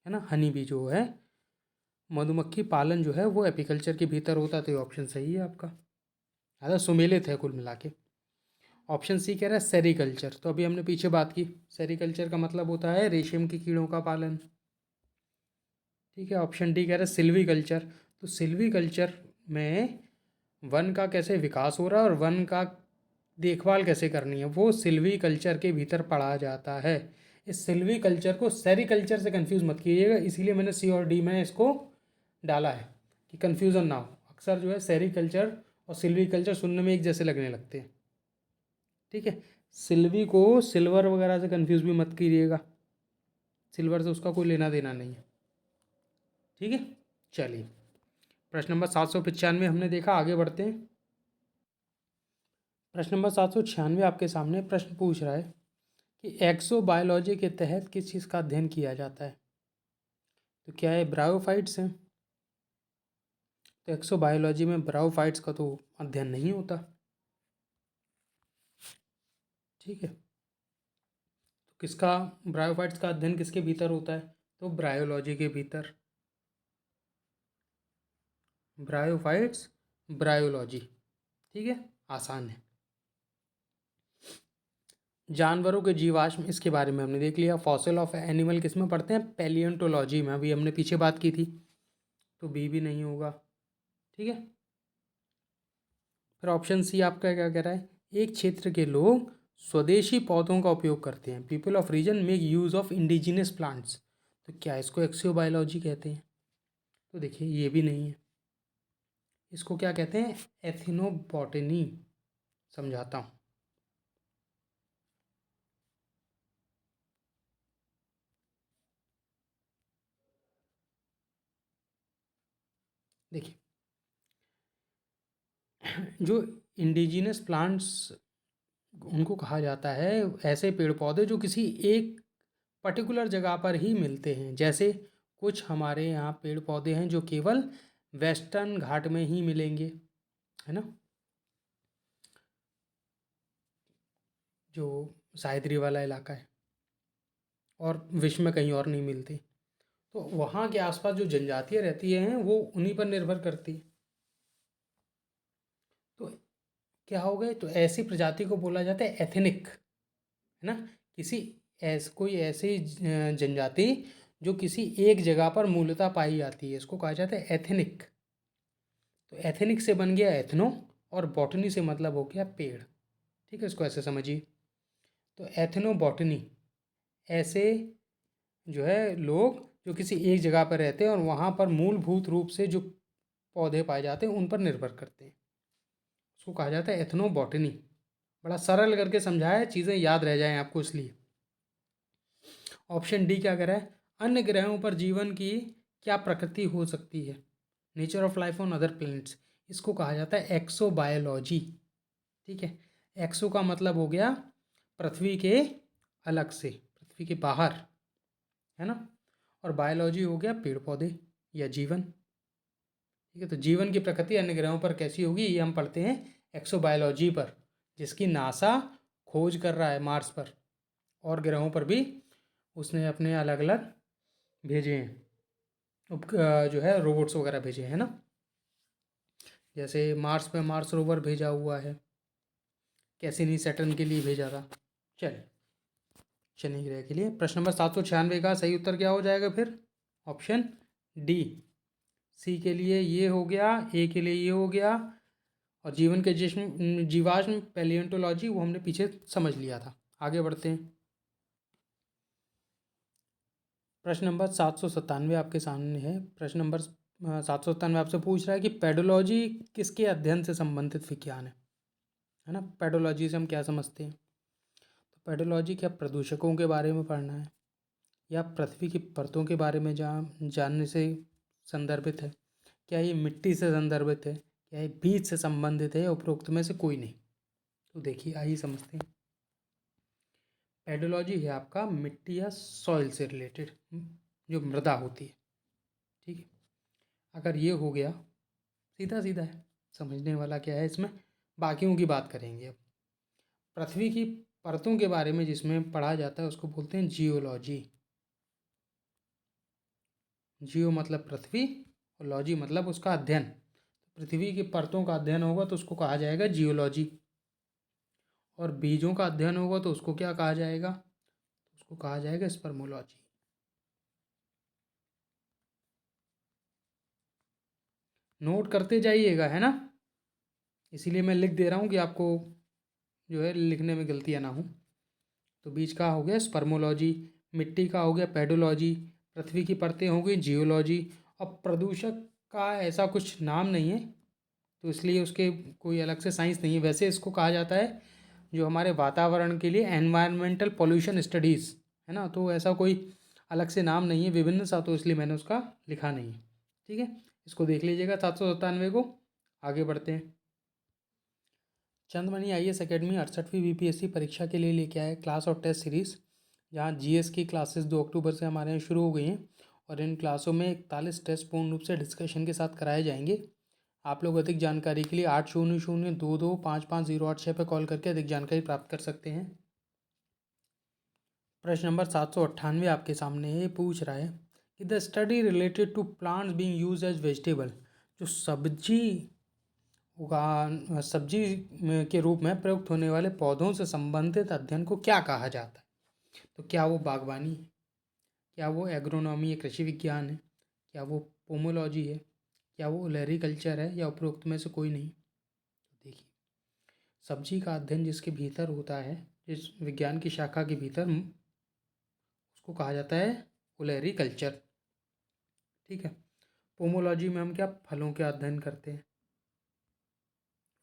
ना। हनी बी जो है, मधुमक्खी पालन जो है वो एपीकल्चर के भीतर होता है, तो ये ऑप्शन सही है आपका। ज़्यादा सुमेलित है कुल मिला के। ऑप्शन सी कह रहा है सेरीकल्चर, तो अभी हमने पीछे बात की, सेरीकल्चर का मतलब होता है रेशम के कीड़ों का पालन। ठीक है। ऑप्शन डी कह रहा है सिल्वी कल्चर, तो सिल्वी कल्चर में वन का कैसे विकास हो रहा है और वन का देखभाल कैसे करनी है वो सिल्वी कल्चर के भीतर पढ़ा जाता है। इस सिल्वी कल्चर को सेरीकल्चर से कंफ्यूज मत कीजिएगा, इसीलिए मैंने सी और डी में इसको डाला है कि कंफ्यूजन ना हो। अक्सर जो है सेरीकल्चर और सिल्वी कल्चर सुनने में एक जैसे लगने लगते हैं। ठीक है। सिल्वी को सिल्वर वगैरह से कंफ्यूज भी मत कीजिएगा, सिल्वर से उसका कोई लेना देना नहीं है। ठीक है। चलिए, प्रश्न नंबर 795 हमने देखा, आगे बढ़ते हैं। प्रश्न नंबर 796 आपके सामने प्रश्न पूछ रहा है कि एक्सोबायोलॉजी के तहत किस चीज़ का अध्ययन किया जाता है? तो क्या है? ब्रायोफाइट्स हैं। तो एक्सोबायोलॉजी में ब्रायोफाइट्स का तो अध्ययन नहीं होता। ठीक है। तो किसका, ब्रायोफाइट्स का अध्ययन किसके भीतर होता है? तो ब्रायोलॉजी के भीतर। Bryophytes, bryology. ठीक है, आसान है। जानवरों के जीवाश्म, इसके बारे में हमने देख लिया। फॉसिल ऑफ एनिमल किस में पढ़ते हैं? पैलियोंटोलॉजी में, अभी हमने पीछे बात की थी, तो बी भी नहीं होगा। ठीक है। फिर ऑप्शन सी आपका क्या कह रहा है? एक क्षेत्र के लोग स्वदेशी पौधों का उपयोग करते हैं। People of region make use of indigenous plants, तो क्या इसको एक्सियोबायोलॉजी कहते हैं? तो देखिए ये भी नहीं है। इसको क्या कहते हैं? एथिनोबॉटनी। समझाता हूँ। देखिए, जो इंडिजिनस प्लांट्स उनको कहा जाता है ऐसे पेड़ पौधे जो किसी एक पर्टिकुलर जगह पर ही मिलते हैं। जैसे कुछ हमारे यहाँ पेड़ पौधे हैं जो केवल वेस्टर्न घाट में ही मिलेंगे, है ना, जो साइद्री वाला इलाका है, और विश्व में कहीं और नहीं मिलती। तो वहाँ के आसपास जो जनजातियाँ रहती हैं वो उन्हीं पर निर्भर करती है। तो क्या हो गए, तो ऐसी प्रजाति को बोला जाता है एथनिक, है ना। किसी कोई ऐसी जनजाति जो किसी एक जगह पर मूलतः पाई जाती है, इसको कहा जाता है एथनिक। तो एथनिक से बन गया एथनो, और बॉटनी से मतलब हो गया पेड़। ठीक है, इसको ऐसे समझिए। तो एथनो बॉटनी, ऐसे जो है लोग जो किसी एक जगह पर रहते हैं और वहाँ पर मूलभूत रूप से जो पौधे पाए जाते हैं उन पर निर्भर करते हैं, उसको कहा जाता है एथनो बॉटनी। बड़ा सरल करके समझाया है, चीज़ें याद रह जाएं आपको इसलिए। ऑप्शन डी क्या कह रहा है, अन्य ग्रहों पर जीवन की क्या प्रकृति हो सकती है, nature of life on other planets. इसको कहा जाता है एक्सोबायोलॉजी। ठीक है, एक्सो का मतलब हो गया पृथ्वी के अलग से, पृथ्वी के बाहर, है ना, और बायोलॉजी हो गया पेड़ पौधे या जीवन। ठीक है, तो जीवन की प्रकृति अन्य ग्रहों पर कैसी होगी ये हम पढ़ते हैं एक्सोबायोलॉजी पर, जिसकी नासा खोज कर रहा है मार्स पर, और ग्रहों पर भी उसने अपने अलग अलग भेजे हैं जो है रोबोट्स वगैरह भेजे हैं ना। जैसे मार्स पे मार्स रोवर भेजा हुआ है, कैसिनी सैटर्न के लिए भेजा था। चलिए, शनि ग्रह के लिए प्रश्न नंबर 796 का सही उत्तर क्या हो जाएगा फिर, ऑप्शन डी। सी के लिए ये हो गया, ए के लिए ये हो गया, और जीवन के जिस्म जीवाश्म पैलियोंटोलॉजी वो हमने पीछे समझ लिया था। आगे बढ़ते हैं। प्रश्न नंबर 797 आपके सामने है। प्रश्न नंबर 797 आपसे पूछ रहा है कि पेडोलॉजी किसके अध्ययन से संबंधित विज्ञान है ना। पेडोलॉजी से हम क्या समझते हैं, तो पेडोलॉजी क्या प्रदूषकों के बारे में पढ़ना है, या पृथ्वी की परतों के बारे में जानने से संदर्भित है, क्या ये मिट्टी से संदर्भित है, क्या ये बीज से संबंधित है, या उपरोक्त में से कोई नहीं। तो देखिए आइए समझते हैं। पेडोलॉजी है आपका मिट्टी या सॉइल से रिलेटेड, जो मृदा होती है। ठीक है, अगर ये हो गया, सीधा सीधा है, समझने वाला क्या है इसमें, बाकियों की बात करेंगे अब। पृथ्वी की परतों के बारे में जिसमें पढ़ा जाता है उसको बोलते हैं जियोलॉजी। जियो मतलब पृथ्वी, और लॉजी मतलब उसका अध्ययन। पृथ्वी की परतों का अध्ययन होगा तो उसको कहा जाएगा जियोलॉजी, और बीजों का अध्ययन होगा तो उसको क्या कहा जाएगा, उसको कहा जाएगा स्पर्मोलॉजी। नोट करते जाइएगा, है ना, इसीलिए मैं लिख दे रहा हूँ कि आपको जो है लिखने में गलतियाँ ना हो। तो बीज का हो गया स्पर्मोलॉजी, मिट्टी का हो गया पेडोलॉजी, पृथ्वी की परतें हो गई जियोलॉजी, और प्रदूषक का ऐसा कुछ नाम नहीं है तो इसलिए उसके कोई अलग से साइंस नहीं है। वैसे इसको कहा जाता है जो हमारे वातावरण के लिए एनवायरमेंटल पॉल्यूशन स्टडीज़, है ना, तो ऐसा कोई अलग से नाम नहीं है, विभिन्न सा, तो इसलिए मैंने उसका लिखा नहीं है। ठीक है, इसको देख लीजिएगा 797 को। आगे बढ़ते हैं। चंद्रमणि IAS अकेडमी 68वीं BPSC परीक्षा के लिए लेके आए क्लास और टेस्ट सीरीज़, जहाँ GS की क्लासेस 2 अक्टूबर से हमारे यहाँ शुरू हो गई हैं, और इन क्लासों में 41 टेस्ट पूर्ण रूप से डिस्कशन के साथ कराए जाएंगे। आप लोग अधिक जानकारी के लिए 8002255086 पर कॉल करके अधिक जानकारी प्राप्त कर सकते हैं। प्रश्न नंबर 798 आपके सामने ये पूछ रहा है कि the study related to plants being used as vegetable, जो सब्जी के रूप में प्रयुक्त होने वाले पौधों से संबंधित अध्ययन को क्या कहा जाता है। तो क्या वो बागवानी है, क्या वो एग्रोनॉमी या कृषि विज्ञान है, क्या वो पोमोलॉजी है, क्या वो ओलेरिकल्चर है, या उपरोक्त में से कोई नहीं। तो देखिए, सब्जी का अध्ययन जिसके भीतर होता है, जिस विज्ञान की शाखा के भीतर, उसको कहा जाता है ओलेरिकल्चर। ठीक है, पोमोलॉजी में हम क्या फलों के अध्ययन करते हैं,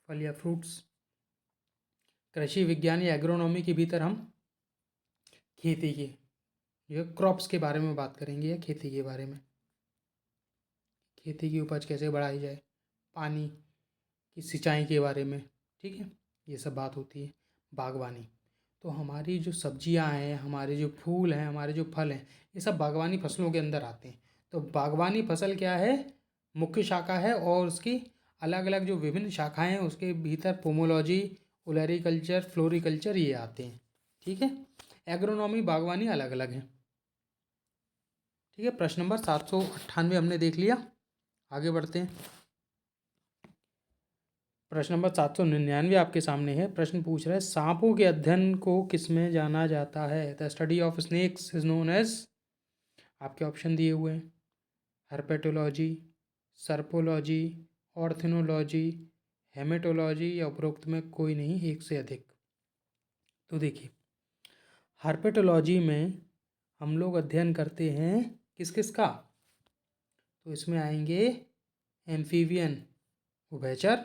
फल या फ्रूट्स। कृषि विज्ञान या एग्रोनॉमी के भीतर हम खेती के जो है क्रॉप्स के बारे में बात करेंगे, या खेती के बारे में, खेती की उपज कैसे बढ़ाई जाए, पानी की सिंचाई के बारे में। ठीक है, ये सब बात होती है। बागवानी। तो हमारी जो सब्जियां हैं, हमारे जो फूल हैं, हमारे जो फल हैं, ये सब बागवानी फसलों के अंदर आते हैं। तो बागवानी फसल क्या है? मुख्य शाखा है, और उसकी अलग अलग जो विभिन्न शाखाएं हैं उसके भीतर पोमोलॉजी, ओलेरिकल्चर, फ्लोरिकल्चर ये आते हैं। ठीक है, एग्रोनॉमी, बागवानी अलग अलग है। ठीक है, प्रश्न नंबर 798 हमने देख लिया। आगे बढ़ते हैं। प्रश्न नंबर 799 आपके सामने है। प्रश्न पूछ रहा है, सांपों के अध्ययन को किसमें जाना जाता है? The study of snakes is known as. आपके ऑप्शन दिए हुए हैं, हर्पेटोलॉजी, सर्पोलॉजी, ऑर्थिनोलॉजी, हेमेटोलॉजी, या उपरोक्त में कोई नहीं, एक से अधिक। तो देखिए, हर्पेटोलॉजी में हम लोग अध्ययन करते हैं किस किस का? तो इसमें आएंगे एम्फीबियन, उभयचर,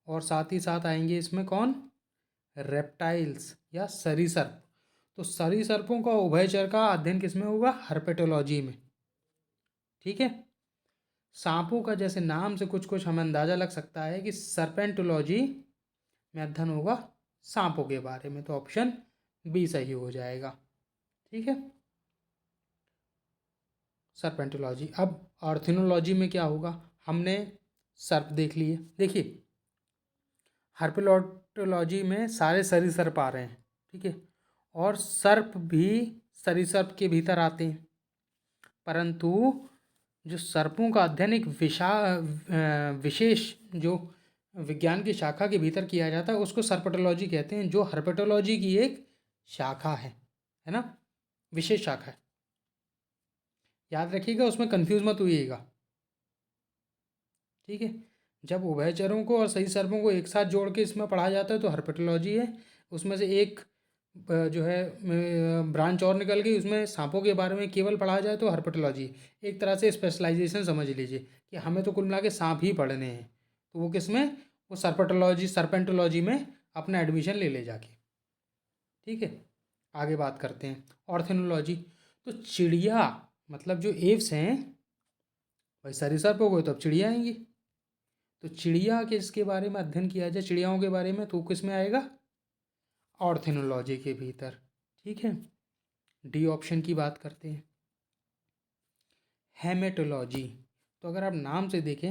और साथ ही साथ आएंगे इसमें कौन? रेप्टाइल्स या सरीसर्प। तो सरीसर्पों का उभयचर का अध्ययन किसमें होगा? हर्पेटोलॉजी में। ठीक है, सांपों का जैसे नाम से कुछ कुछ हमें अंदाजा लग सकता है कि सर्पेंटोलॉजी में अध्ययन होगा सांपों के बारे में। तो ऑप्शन बी सही हो जाएगा। ठीक है, सर्पेंटोलॉजी। अब ऑर्थिनोलॉजी में क्या होगा? हमने सर्प देख लिए। देखिए, हर्पेटोलॉजी में सारे सरीसर्प आ रहे हैं। ठीक है, और सर्प भी सरीसर्प के भीतर आते हैं, परंतु जो सर्पों का अध्ययन एक विशेष जो विज्ञान की शाखा के भीतर किया जाता है उसको सर्पेटोलॉजी कहते हैं, जो हर्पेटोलॉजी की एक शाखा है ना, विशेष शाखा है। याद रखिएगा, उसमें कंफ्यूज मत होइएगा। ठीक है, जब उभयचरों को और सही सर्पों को एक साथ जोड़ के इसमें पढ़ा जाता है तो हर्पेटोलॉजी है। उसमें से एक जो है ब्रांच और निकल गई, उसमें सांपों के बारे में केवल पढ़ा जाए तो हर्पेटोलॉजी। एक तरह से स्पेशलाइजेशन समझ लीजिए कि हमें तो कुल मिला के सांप ही पढ़ने हैं, तो वो किस में? वो सर्पेंटोलॉजी में अपना एडमिशन ले जाके। ठीक है, आगे बात करते हैं ऑर्थिनोलॉजी। तो चिड़िया, मतलब जो एव्स हैं, भाई सरीसर्प हो गए तो अब चिड़िया आएंगी। तो चिड़िया के इसके बारे में अध्ययन किया जाए, चिड़ियाओं के बारे में, तो किस में आएगा? ऑर्थिनोलॉजी के भीतर। ठीक है, डी ऑप्शन की बात करते हैं, हेमेटोलॉजी। तो अगर आप नाम से देखें,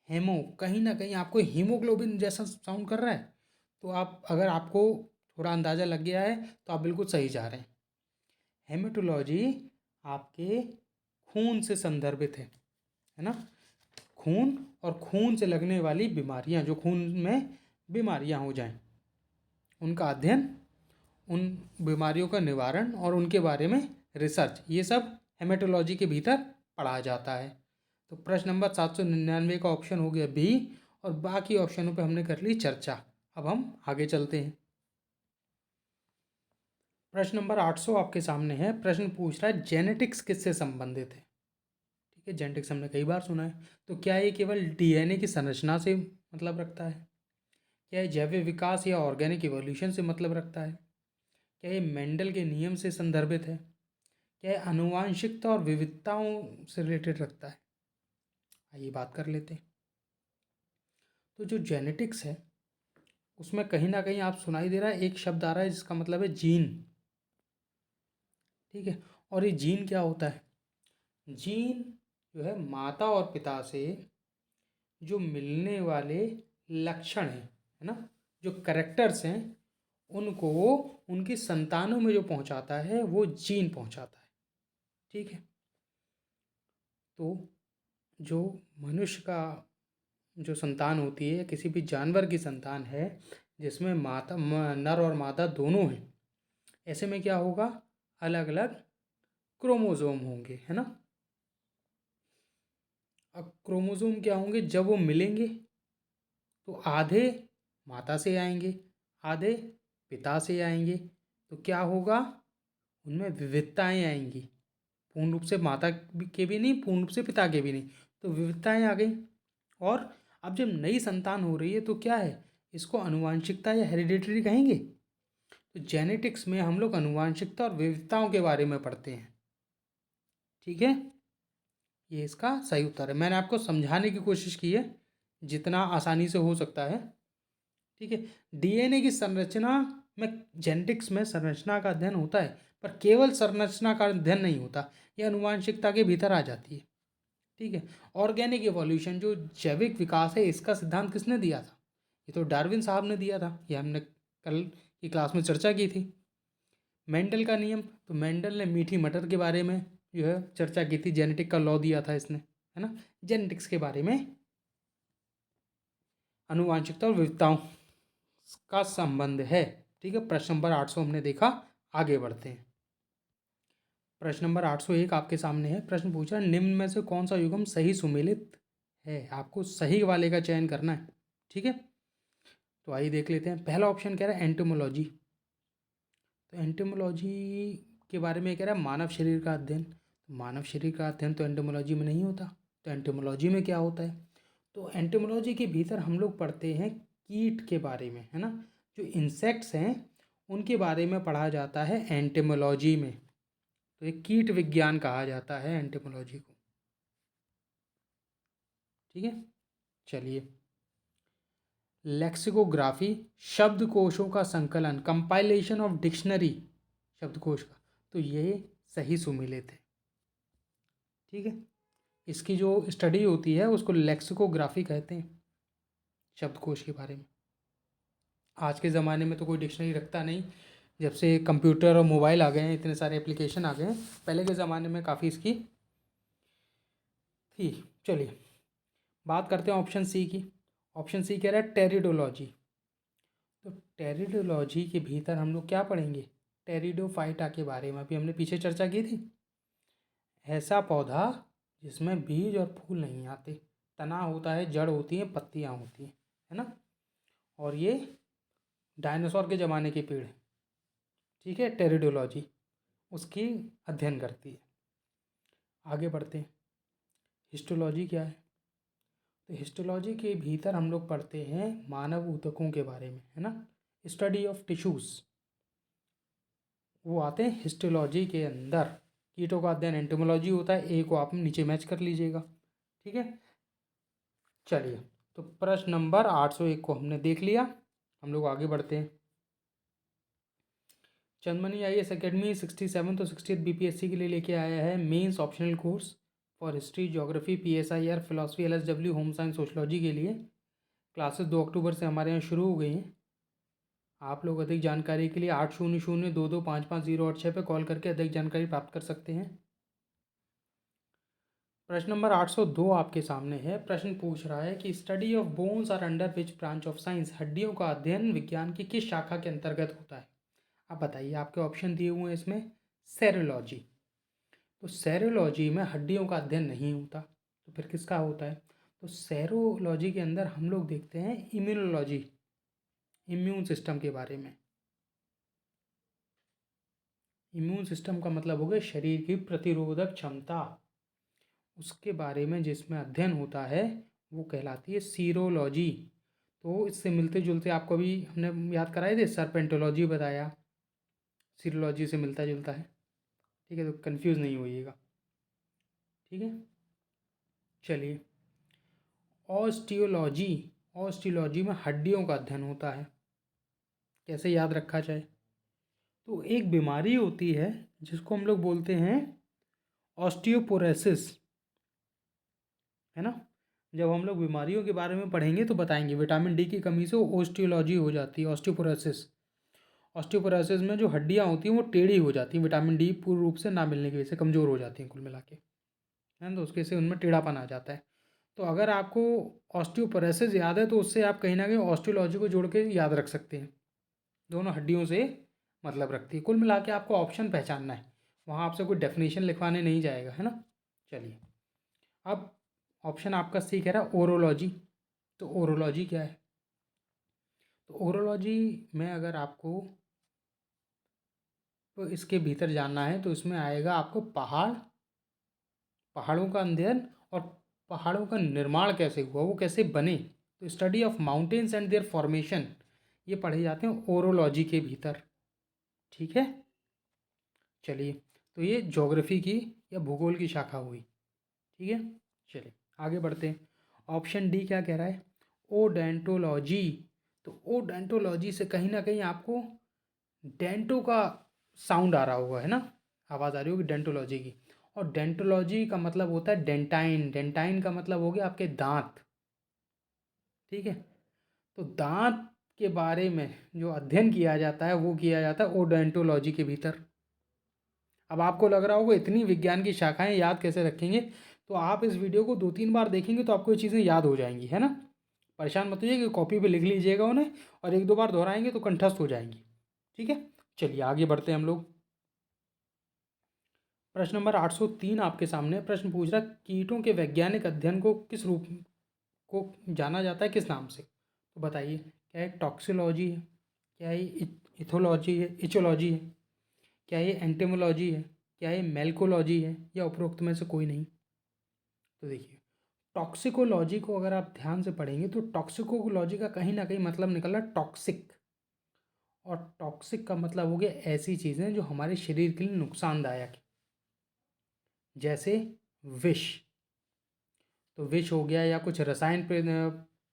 हेमो, कहीं ना कहीं आपको हीमोग्लोबिन जैसा साउंड कर रहा है, तो आप, अगर आपको थोड़ा अंदाज़ा लग गया है तो आप बिल्कुल सही जा रहे हैं। हेमेटोलॉजी आपके खून से संदर्भित है ना, खून और खून से लगने वाली बीमारियां, जो खून में बीमारियां हो जाएं, उनका अध्ययन, उन बीमारियों का निवारण और उनके बारे में रिसर्च, ये सब हेमेटोलॉजी के भीतर पढ़ा जाता है। तो प्रश्न नंबर 799 का ऑप्शन हो गया बी, और बाकी ऑप्शनों पे हमने कर ली चर्चा। अब हम आगे चलते हैं। प्रश्न नंबर 800 आपके सामने है। प्रश्न पूछ रहा है, जेनेटिक्स किससे संबंधित है? ठीक है, जेनेटिक्स हमने कई बार सुना है। तो क्या ये केवल डीएनए की संरचना से मतलब रखता है? क्या ये जैविक विकास या ऑर्गेनिक इवोल्यूशन से मतलब रखता है? क्या ये मेंडल के नियम से संदर्भित है? क्या ये आनुवांशिकता और विविधताओं से रिलेटेड रखता है? आइए बात कर लेते हैं। तो जो जेनेटिक्स है उसमें कहीं ना कहीं आप सुनाई दे रहा है, एक शब्द आ रहा है जिसका मतलब है जीन। ठीक है, और ये जीन क्या होता है? जीन जो है माता और पिता से जो मिलने वाले लक्षण हैं, है ना, जो करेक्टर्स हैं, उनको उनकी संतानों में जो पहुंचाता है वो जीन पहुंचाता है। ठीक है, तो जो मनुष्य का जो संतान होती है, किसी भी जानवर की संतान है जिसमें नर और मादा दोनों हैं, ऐसे में क्या होगा? अलग अलग क्रोमोसोम होंगे, है ना। अब क्रोमोसोम क्या होंगे? जब वो मिलेंगे तो आधे माता से आएंगे, आधे पिता से आएंगे। तो क्या होगा? उनमें विविधताएं आएंगी, पूर्ण रूप से माता के भी नहीं, पूर्ण रूप से पिता के भी नहीं, तो विविधताएं आ गई। और अब जब नई संतान हो रही है तो क्या है? इसको आनुवांशिकता या हेरिडिटरी कहेंगे। तो जेनेटिक्स में हम लोग आनुवांशिकता और विविधताओं के बारे में पढ़ते हैं। ठीक है, ये इसका सही उत्तर है। मैंने आपको समझाने की कोशिश की है जितना आसानी से हो सकता है। ठीक है, डीएनए की संरचना में जेनेटिक्स में संरचना का अध्ययन होता है, पर केवल संरचना का अध्ययन नहीं होता, यह अनुवांशिकता के भीतर आ जाती है। ठीक है। ऑर्गेनिक इवोल्यूशन, जो जैविक विकास है, इसका सिद्धांत किसने दिया था? ये तो डार्विन साहब ने दिया था, ये हमने कल की क्लास में चर्चा की थी। मेंडल का नियम, तो मेंडल ने मीठी मटर के बारे में जो है चर्चा की थी, जेनेटिक का लॉ दिया था इसने, है ना। जेनेटिक्स के बारे में आनुवांशिकता और विविधताओं का संबंध है। ठीक है। प्रश्न नंबर 800 हमने देखा। आगे बढ़ते हैं। प्रश्न नंबर 801 आपके सामने है। प्रश्न पूछा, निम्न में से कौन सा युग्म सही सुमेलित है? आपको सही वाले का चयन करना है। ठीक है। तो आइए देख लेते हैं। पहला ऑप्शन कह रहा है एंटोमोलॉजी। तो एंटोमोलॉजी के बारे में कह रहा है मानव शरीर का अध्ययन। तो मानव शरीर का अध्ययन तो एंटोमोलॉजी में नहीं होता। तो एंटोमोलॉजी में क्या होता है? तो एंटोमोलॉजी के भीतर हम लोग पढ़ते हैं कीट के बारे में, है ना। जो इंसेक्ट्स हैं उनके बारे में पढ़ा जाता है एंटोमोलॉजी में। तो एक कीट विज्ञान कहा जाता है एंटोमोलॉजी को। ठीक है। चलिए, लेक्सिकोग्राफी, शब्दकोशों का संकलन, कंपाइलेशन ऑफ डिक्शनरी, शब्दकोश का, तो ये सही सुमेलित है। ठीक है। इसकी जो स्टडी होती है उसको लेक्सिकोग्राफी कहते हैं, शब्दकोश के बारे में। आज के ज़माने में तो कोई डिक्शनरी रखता नहीं, जब से कंप्यूटर और मोबाइल आ गए हैं, इतने सारे एप्लीकेशन आ गए हैं। पहले के ज़माने में काफ़ी इसकी थी। चलिए, बात करते हैं ऑप्शन सी की। ऑप्शन सी कह रहा है टेरिडोलॉजी। तो टेरिडोलॉजी के भीतर हम लोग क्या पढ़ेंगे? टेरिडोफाइटा के बारे में। अभी हमने पीछे चर्चा की थी। ऐसा पौधा जिसमें बीज और फूल नहीं आते, तना होता है, जड़ होती है, पत्तियाँ होती हैं, है ना। और ये डायनासोर के ज़माने के पेड़ हैं। ठीक है। टेरिडोलॉजी उसकी अध्ययन करती है। आगे बढ़ते हैं। हिस्टोलॉजी क्या है? तो हिस्टोलॉजी के भीतर हम लोग पढ़ते हैं मानव ऊतकों के बारे में, है ना। स्टडी ऑफ टिश्यूज़, वो आते हैं हिस्टोलॉजी के अंदर। कीटों का अध्ययन एंटोमोलॉजी होता है। ए को आप नीचे मैच कर लीजिएगा। ठीक है। चलिए, तो प्रश्न नंबर 801 को हमने देख लिया। हम लोग आगे बढ़ते हैं। चंदमनी IAS अकेडमी 67 तो 68 BPSC के लिए लेके आया है mains optional course for history, geography, PSIR, philosophy, LSW, home science, sociology के लिए। क्लासेस 2 अक्टूबर से हमारे यहाँ शुरू हो गई हैं। आप लोग अधिक जानकारी के लिए 800-225508 पर कॉल करके अधिक जानकारी प्राप्त कर सकते हैं। प्रश्न नंबर 802 आपके सामने है। प्रश्न पूछ रहा है कि study of bones are under which branch of science, हड्डियों का अध्ययन विज्ञान की किस शाखा के अंतर्गत होता है? आप बताइए। आपके ऑप्शन दिए हुए हैं इसमें। सेरोलॉजी, तो सेरोलॉजी में हड्डियों का अध्ययन नहीं होता, तो फिर किसका होता है? तो सेरोलॉजी के अंदर हम लोग देखते हैं इम्यूनोलॉजी, इम्यून सिस्टम के बारे में। इम्यून सिस्टम का मतलब हो गया शरीर की प्रतिरोधक क्षमता, उसके बारे में जिसमें अध्ययन होता है वो कहलाती है सीरोलॉजी। तो इससे मिलते जुलते आपको भी हमने याद कराए थे, सर्पेंटोलॉजी बताया, सीरोलॉजी से मिलता जुलता है। ठीक है, तो कंफ्यूज नहीं होइएगा। ठीक है। चलिए, ऑस्टियोलॉजी, ऑस्टियोलॉजी में हड्डियों का अध्ययन होता है। कैसे याद रखा जाए? तो एक बीमारी होती है जिसको हम लोग बोलते हैं ऑस्टियोपोरोसिस, है ना। जब हम लोग बीमारियों के बारे में पढ़ेंगे तो बताएंगे। विटामिन डी की कमी से ऑस्टियोलॉजी हो जाती है, ऑस्टियोपोरोसिस। ऑस्टियोपोरोसिस में जो हड्डियाँ होती हैं वो टेढ़ी हो जाती हैं, विटामिन डी पूर्ण रूप से ना मिलने की वजह से कमज़ोर हो जाती हैं कुल मिला के, है ना। तो उसके से उनमें टेढ़ापन आ जाता है। तो अगर आपको ऑस्टियोपोरोसिस याद है तो उससे आप कहीं ना कहीं ऑस्टियोलॉजी को जोड़ के याद रख सकते हैं। दोनों हड्डियों से मतलब रखती है। कुल मिला के आपको ऑप्शन पहचानना है, वहाँ आपसे कोई डेफिनेशन लिखवाने नहीं जाएगा, है ना। चलिए, अब ऑप्शन आपका सी कह रहा है ओरोलॉजी। तो ओरोलॉजी क्या है? तो ओरोलॉजी में अगर आपको तो इसके भीतर जानना है तो इसमें आएगा आपको पहाड़, पहाड़ों का अध्ययन और पहाड़ों का निर्माण कैसे हुआ, वो कैसे बने। तो study of mountains and there formation, ये पढ़े जाते हैं ओरोलॉजी के भीतर। ठीक है। चलिए, तो ये ज्योग्राफी की या भूगोल की शाखा हुई। ठीक है। चलिए, आगे बढ़ते हैं। ऑप्शन डी क्या कह रहा है? ओडेंटोलॉजी। तो ओडेंटोलॉजी से कहीं ना कहीं आपको डेंटो का साउंड आ रहा होगा, है ना, आवाज़ आ रही होगी डेंटोलॉजी की। और डेंटोलॉजी का मतलब होता है डेंटाइन, डेंटाइन का मतलब हो गया आपके दांत, ठीक है। तो दांत के बारे में जो अध्ययन किया जाता है वो किया जाता है ओडोंटोलॉजी के भीतर। अब आपको लग रहा होगा इतनी विज्ञान की शाखाएं याद कैसे रखेंगे, तो आप इस वीडियो को 2-3 बार देखेंगे तो आपको ये चीज़ें याद हो जाएंगी, है ना। परेशान मत होइए कि कॉपी पे लिख लीजिएगा उन्हें, और 1-2 बार दोहराएंगे तो कंठस्थ हो जाएंगी, ठीक है। चलिए आगे बढ़ते हैं हम लोग। प्रश्न नंबर 803 आपके सामने प्रश्न पूछ रहा है, कीटों के वैज्ञानिक अध्ययन को किस रूप को जाना जाता है, किस नाम से, तो बताइए। क्या ये टॉक्सिलॉजी है, क्या ये इथोलॉजी है, इचोलॉजी है, क्या ये एंटेमोलॉजी है, क्या ये मेल्कोलॉजी है, या उपरोक्त में से कोई नहीं। तो देखिए, टॉक्सिकोलॉजी को अगर आप ध्यान से पढ़ेंगे तो टॉक्सिकोलॉजी का कहीं ना कहीं मतलब निकला टॉक्सिक, और टॉक्सिक का मतलब हो गया ऐसी चीज़ें जो हमारे शरीर के लिए नुकसानदायक है, जैसे विष। तो विष हो गया, या कुछ रसायन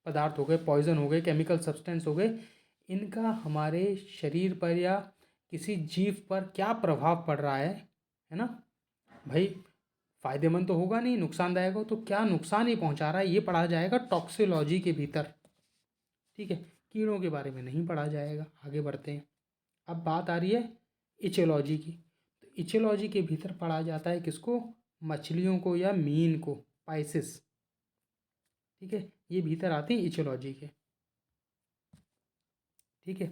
पदार्थ हो गए, पॉइजन हो गए, केमिकल सब्सटेंस हो गए, इनका हमारे शरीर पर या किसी जीव पर क्या प्रभाव पड़ रहा है ना भाई। फायदेमंद तो होगा नहीं, नुकसानदायक हो, तो क्या नुकसान ही पहुंचा रहा है ये पढ़ा जाएगा टॉक्सिलॉजी के भीतर, ठीक है। कीड़ों के बारे में नहीं पढ़ा जाएगा। आगे बढ़ते हैं। अब बात आ रही है इचोलॉजी की। तो इचोलॉजी के भीतर पढ़ा जाता है किसको, मछलियों को या मीन को, पाइसिस, ठीक है। ये भीतर आते हैं इचोलॉजी के, ठीक है।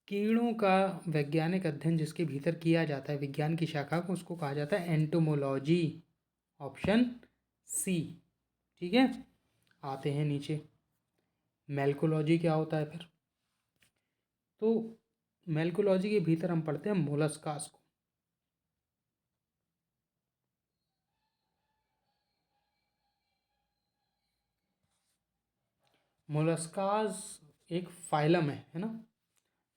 कीड़ों का वैज्ञानिक अध्ययन जिसके भीतर किया जाता है विज्ञान की शाखा को, उसको कहा जाता है एंटोमोलॉजी, ऑप्शन सी, ठीक है। आते हैं नीचे, मेल्कोलॉजी क्या होता है फिर। तो मेल्कोलॉजी के भीतर हम पढ़ते हैं मोलस्कास को। मोलस्कास एक फाइलम है ना।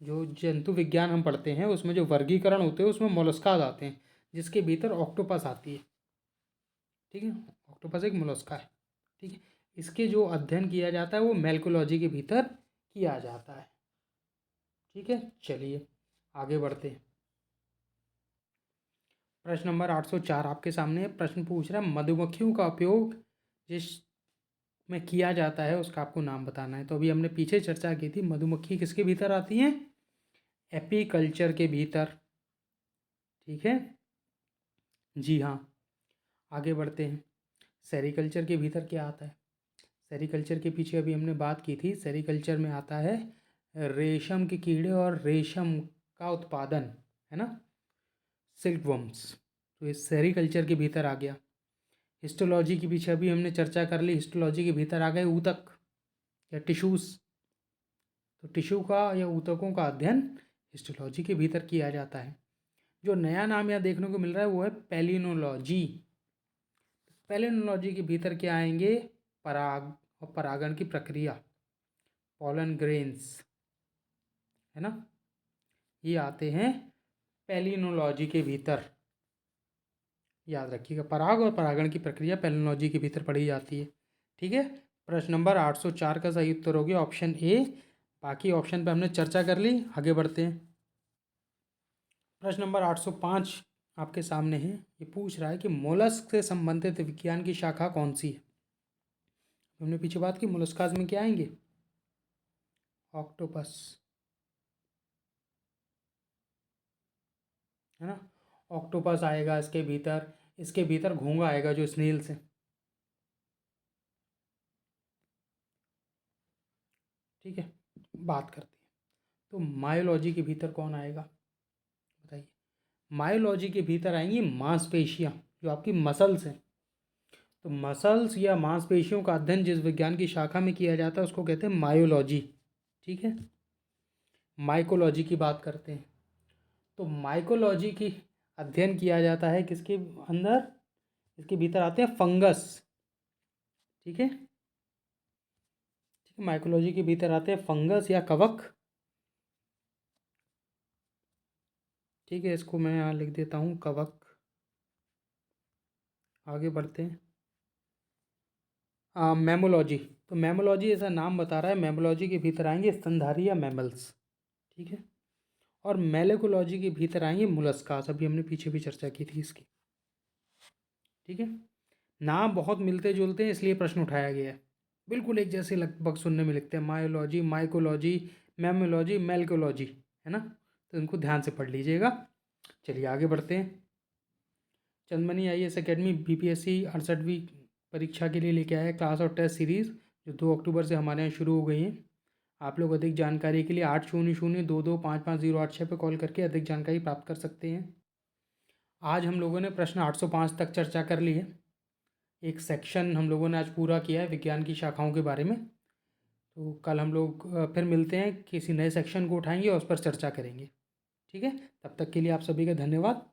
जो जंतु विज्ञान हम पढ़ते हैं उसमें जो वर्गीकरण होते हैं उसमें मोलस्कास आते हैं, जिसके भीतर ऑक्टोपस आती है, ठीक है। ऑक्टोपस एक मोलस्का है, ठीक है। इसके जो अध्ययन किया जाता है वो मेल्कोलॉजी के भीतर किया जाता है, ठीक है। चलिए आगे बढ़ते हैं। प्रश्न नंबर 804 आपके सामने प्रश्न पूछ रहा है, मधुमक्खियों का उपयोग जिस में किया जाता है उसका आपको नाम बताना है। तो अभी हमने पीछे चर्चा की थी, मधुमक्खी किसके भीतर आती हैं, एपीकल्चर के भीतर, ठीक है। जी हाँ। आगे बढ़ते हैं। सेरीकल्चर के भीतर क्या आता है, सेरीकल्चर के पीछे अभी हमने बात की थी, सेरीकल्चर में आता है रेशम के कीड़े और रेशम का उत्पादन, है ना, सिल्कवर्म्स। तो ये सेरीकल्चर के भीतर आ गया। हिस्टोलॉजी के पीछे अभी हमने चर्चा कर ली, हिस्टोलॉजी के भीतर आ गए ऊतक या टिश्यूज़। तो टिश्यू का या ऊतकों का अध्ययन हिस्टोलॉजी के भीतर किया जाता है। जो नया नाम यहाँ देखने को मिल रहा है वो है पैलिनोलॉजी। पैलिनोलॉजी के भीतर क्या आएंगे, पराग और परागण की प्रक्रिया, पॉलन ग्रेन्स, है ना, ये आते हैं पैलिनोलॉजी के भीतर। याद रखिएगा, पराग और परागण की प्रक्रिया पैलिनोलॉजी के भीतर पढ़ी जाती है, ठीक है। प्रश्न नंबर 804 का सही उत्तर हो गया ऑप्शन ए। बाकी ऑप्शन पे हमने चर्चा कर ली। आगे बढ़ते हैं। प्रश्न नंबर 805 आपके सामने है। ये पूछ रहा है कि मोलस्क से संबंधित विज्ञान की शाखा कौन सी है। हमने पीछे बात की, मोलस्काज में क्या आएंगे, ऑक्टोपस, है ना। ऑक्टोपस आएगा इसके भीतर, इसके भीतर घोंघा आएगा जो स्नेल से, ठीक है। बात करते हैं, तो मायोलॉजी के भीतर कौन आएगा, बताइए। मायोलॉजी के भीतर आएंगी मांसपेशियाँ, जो आपकी मसल्स हैं। तो मसल्स या मांसपेशियों का अध्ययन जिस विज्ञान की शाखा में किया जाता है उसको कहते हैं मायोलॉजी, ठीक है। माइकोलॉजी की बात करते हैं, तो माइकोलॉजी की अध्ययन किया जाता है किसके अंदर, इसके भीतर आते हैं फंगस, ठीक है। ठीक है, माइकोलॉजी के भीतर आते हैं फंगस या कवक, ठीक है। इसको मैं यहाँ लिख देता हूँ कवक। आगे बढ़ते हैं। मैमोलॉजी, तो मैमोलॉजी ऐसा नाम बता रहा है, मैमोलॉजी के भीतर आएंगे स्तनधारी या मैमल्स, ठीक है। और मोलेकुलॉजी के भीतर आएंगे मोलस्कास, अभी हमने पीछे भी चर्चा की थी इसकी। ठीक है, नाम बहुत मिलते जुलते हैं इसलिए प्रश्न उठाया गया है, बिल्कुल एक जैसे लगभग सुनने में लिखते हैं, मायोलॉजी, माइकोलॉजी, मैमोलॉजी, मेलकोलॉजी, है ना, तो इनको ध्यान से पढ़ लीजिएगा। चलिए आगे बढ़ते हैं। चंदमनी IAS एकेडमी BPSC 68वीं परीक्षा के लिए लेके आया है क्लास और टेस्ट सीरीज़, जो 2 अक्टूबर से हमारे यहाँ शुरू हो गई हैं। आप लोग अधिक जानकारी के लिए 800-2255-55086 पर कॉल करके अधिक जानकारी प्राप्त कर सकते हैं। आज हम लोगों ने प्रश्न 805 तक चर्चा कर ली है। एक सेक्शन हम लोगों ने आज पूरा किया है विज्ञान की शाखाओं के बारे में। तो कल हम लोग फिर मिलते हैं, किसी नए सेक्शन को उठाएंगे और उस पर चर्चा करेंगे। ठीक है, तब तक के लिए आप सभी का धन्यवाद।